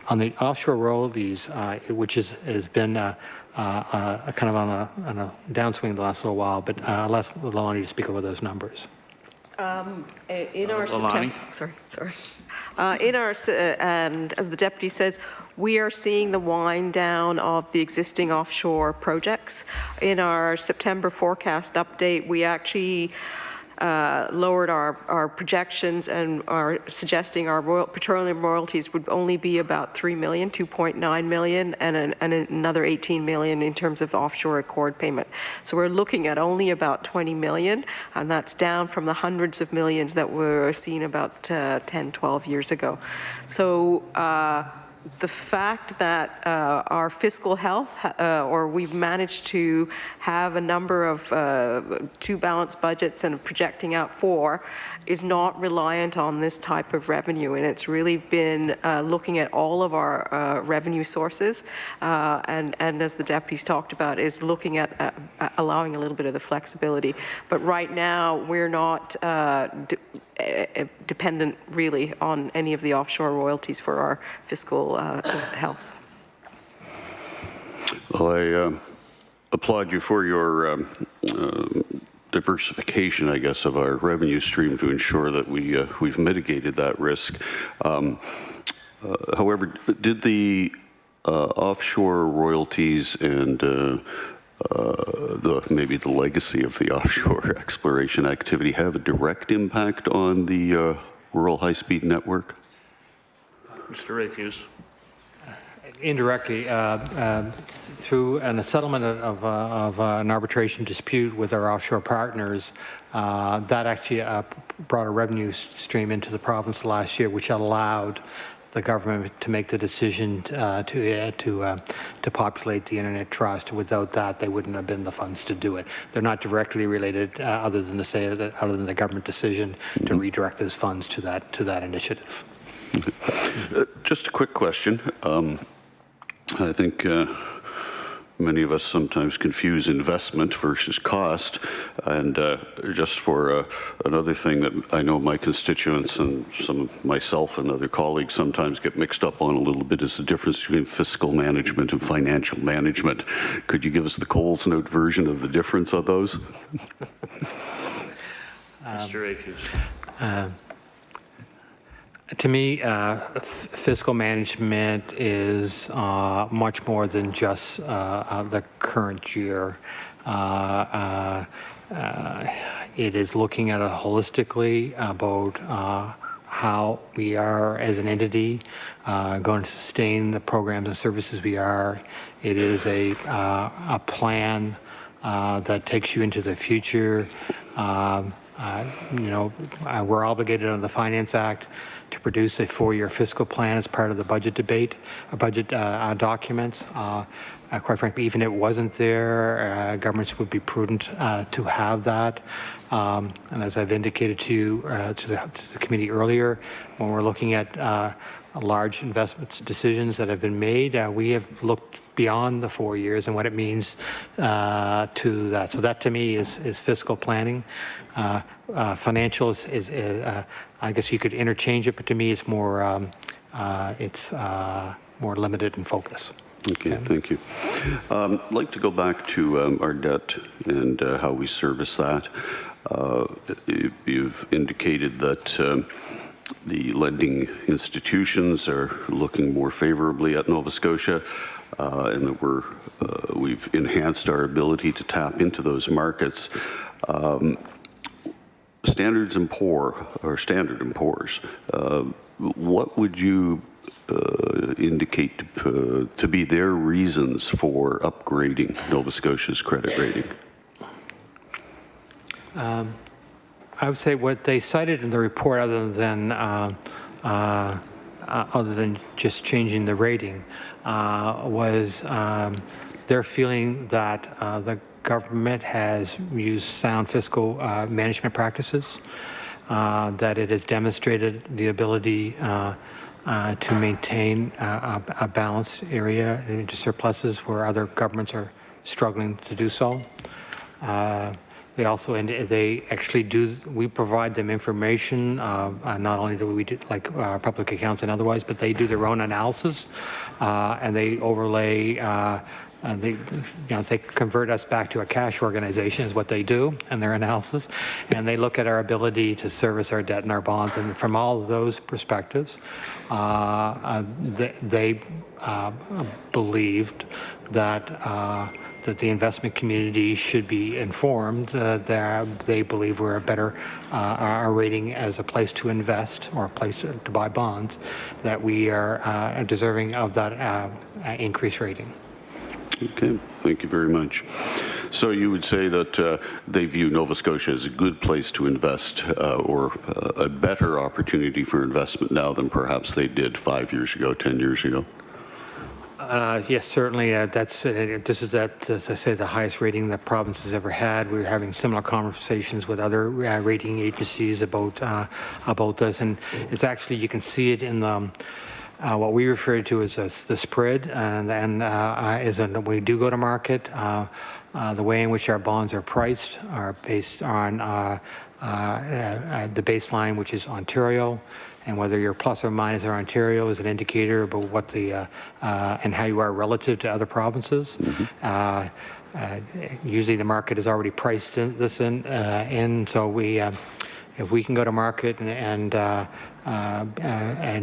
On the offshore royalties, which has been kind of on a downswing the last little while, but I'll ask Lilani to speak about those numbers. In our and as the deputy says, we are seeing the wind down of the existing offshore projects. In our September forecast update, we actually lowered our projections and are suggesting our petroleum royalties would only be about 3 million, 2.9 million, and another 18 million in terms of offshore accord payment. So we're looking at only about 20 million, and that's down from the hundreds of millions that were seen about 10, 12 years ago. So the fact that our fiscal health, or we've managed to have a number of two balanced budgets and projecting out 4, is not reliant on this type of revenue. And it's really been looking at all of our revenue sources, and as the deputies talked about, is looking at allowing a little bit of the flexibility. But right now, we're not dependent really on any of the offshore royalties for our fiscal health. Well, I applaud you for your diversification, I guess, of our revenue stream to ensure that we've mitigated that risk. However, did the offshore royalties and maybe the legacy of the offshore exploration activity have a direct impact on the rural high-speed network? Mr. Rafuse. Indirectly, through a settlement of an arbitration dispute with our offshore partners, that actually brought a revenue stream into the province last year, which allowed the government to make the decision to populate the Internet Trust. Without that, they wouldn't have been the funds to do it. They're not directly related, other than the government decision to redirect those funds to that initiative. Just a quick question. I think many of us sometimes confuse investment versus cost, and just for another thing that I know my constituents and myself and other colleagues sometimes get mixed up on a little bit is the difference between fiscal management and financial management. Could you give us the Coles Note version of the difference of those? Mr. Rafuse. To me, fiscal management is much more than just the current year. It is looking at it holistically about how we are as an entity going to sustain the programs and services we are. It is a plan that takes you into the future. We're obligated under the Finance Act to produce a 4-year fiscal plan as part of the budget debate, budget documents. Quite frankly, even if it wasn't there, governments would be prudent to have that. And as I've indicated to you, to the committee earlier, when we're looking at large investments decisions that have been made, we have looked beyond the 4 years and what it means to that. So that to me is fiscal planning. Financials is I guess you could interchange it, but to me it's more limited in focus. Okay, thank you. I'd like to go back to our debt and how we service that. You've indicated that the lending institutions are looking more favorably at Nova Scotia, and that we've enhanced our ability to tap into those markets. Standard & Poor's, what would you indicate to be their reasons for upgrading Nova Scotia's credit rating? I would say what they cited in the report, other than just changing the rating, was their feeling that the government has used sound fiscal management practices, that it has demonstrated the ability to maintain a balanced area into surpluses where other governments are struggling to do so. We provide them information, not only do we do like public accounts and otherwise, but they do their own analysis, and they overlay, they convert us back to a cash organization is what they do in their analysis, and they look at our ability to service our debt and our bonds, and from all of those perspectives, they believed that the investment community should be informed that they believe we're a better, our rating as a place to invest or a place to buy bonds, that we are deserving of that increased rating. Okay, thank you very much. So you would say that they view Nova Scotia as a good place to invest or a better opportunity for investment now than perhaps they did 5 years ago, 10 years ago? Yes, certainly. This is, as I say, the highest rating the province has ever had. We're having similar conversations with other rating agencies about this, and it's actually, you can see it in the what we refer to as the spread, and we do go to market. The way in which our bonds are priced are based on the baseline, which is Ontario. And whether you're plus or minus our Ontario is an indicator about what the and how you are relative to other provinces. Mm-hmm. Usually the market has already priced this in, so we if we can go to market and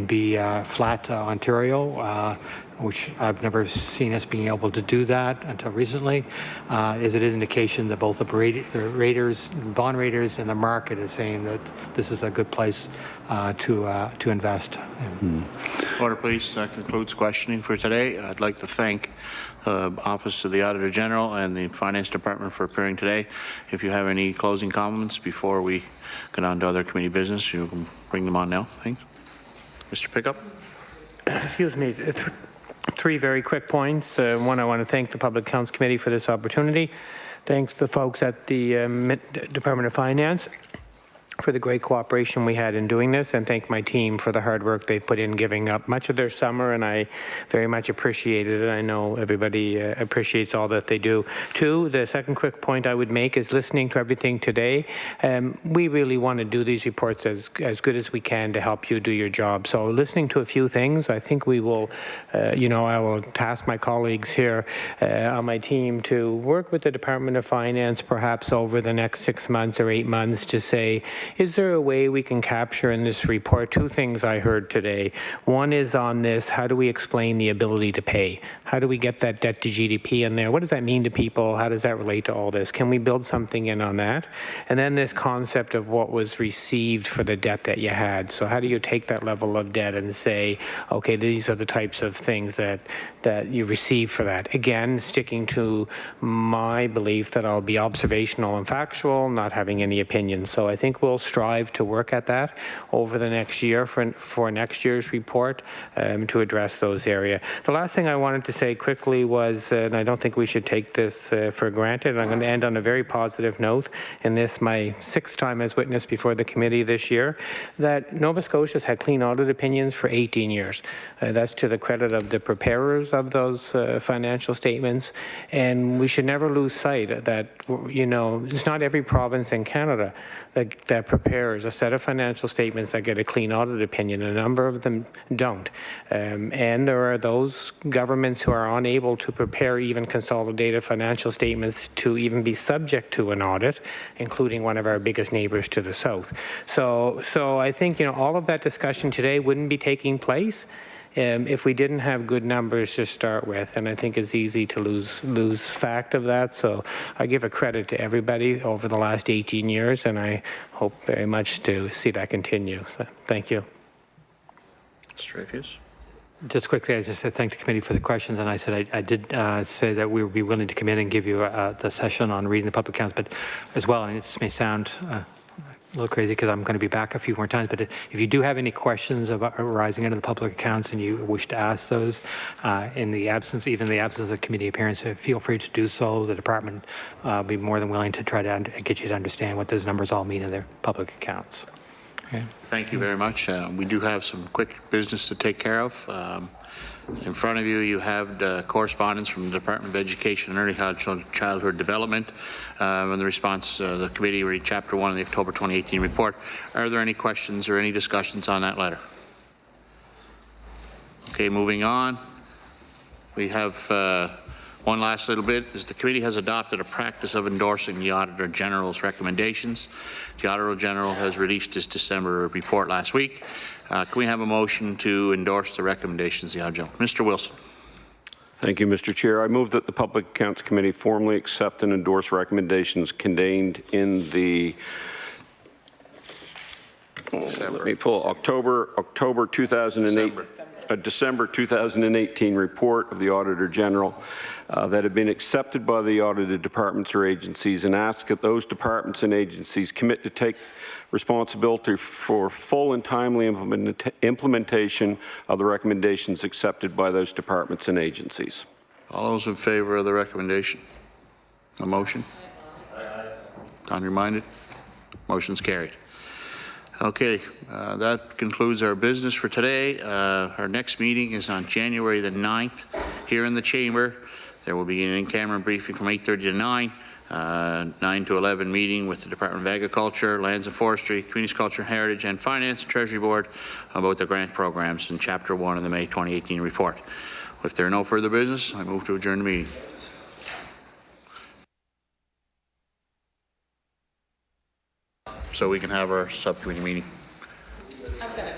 be flat to Ontario, which I've never seen us being able to do that until recently, is an indication that both the raters, bond raters, and the market is saying that this is a good place to invest in. Order, please. That concludes questioning for today. I'd like to thank the Office of the Auditor General and the Finance Department for appearing today. If you have any closing comments before we go on to other committee business, you can bring them on now. Thanks. Mr. Pickup. excuse me, three very quick points. One, I want to thank the Public Accounts Committee for this opportunity. Thanks to the folks at the Department of Finance for the great cooperation we had in doing this, and thank my team for the hard work they've put in giving up much of their summer, and I very much appreciated it. I know everybody appreciates all that they do. Two, the second quick point I would make is listening to everything today. We really want to do these reports as good as we can to help you do your job. So listening to a few things, I think we will, I will task my colleagues here on my team to work with the Department of Finance perhaps over the next 6 months or 8 months to say, is there a way we can capture in this report two things I heard today? One is on this, how do we explain the ability to pay? How do we get that debt to GDP in there? What does that mean to people? How does that relate to all this? Can we build something in on that? And then this concept of what was received for the debt that you had. So how do you take that level of debt and say, okay, these are the types of things that you receive for that? Again, sticking to my belief that I'll be observational and factual, not having any opinions. So I think we'll strive to work at that over the next year for next year's report to address those areas. The last thing I wanted to say quickly was, and I don't think we should take this for granted, I'm going to end on a very positive note, in this my 6th time as witness before the committee this year, that Nova Scotia's had clean audit opinions for 18 years. That's to the credit of the preparers of those financial statements, and we should never lose sight that, it's not every province in Canada that prepares a set of financial statements that get a clean audit opinion. A number of them don't. And there are those governments who are unable to prepare even consolidated financial statements to even be subject to an audit, including one of our biggest neighbors to the south. So I think, all of that discussion today wouldn't be taking place if we didn't have good numbers to start with, and I think it's easy to lose fact of that. So I give a credit to everybody over the last 18 years, and I hope very much to see that continue. So, thank you. Mr. Rafuse. Just quickly, I just said thank the committee for the questions, and I said I did say that we would be willing to come in and give you the session on reading the public accounts, but as well, and this may sound a little crazy because I'm going to be back a few more times, but if you do have any questions about arising out of the public accounts and you wish to ask those in the absence of committee appearance, feel free to do so. The department will be more than willing to try to get you to understand what those numbers all mean in their public accounts. Okay. Thank you very much. We do have some quick business to take care of. In front of you, you have correspondence from the Department of Education and Early Childhood Development and the response the committee read Chapter 1 of the October 2018 report. Are there any questions or any discussions on that letter? Okay, moving on. We have one last little bit. Is the committee has adopted a practice of endorsing the Auditor General's recommendations. The Auditor General has released his December report last week. Can we have a motion to endorse the recommendations of the Auditor General? Mr. Wilson. Thank you, Mr. Chair. I move that the Public Accounts Committee formally accept and endorse recommendations contained in the October 2008, December 2018 report of the Auditor General that have been accepted by the audited departments or agencies, and ask that those departments and agencies commit to take responsibility for full and timely implementation of the recommendations accepted by those departments and agencies. All those in favour of the recommendation? A motion? Contrary-minded? Motion's carried. Okay, that concludes our business for today. Our next meeting is on January the 9th here in the chamber. There will be an in-camera briefing from 8:30 to 9. 9 to 11 meeting with the Department of Agriculture, Lands and Forestry, Communities, Culture and Heritage, and Finance and Treasury Board about the grant programs in Chapter 1 of the May 2018 report. If there are no further business, I move to adjourn the meeting. So we can have our subcommittee meeting. I've got it.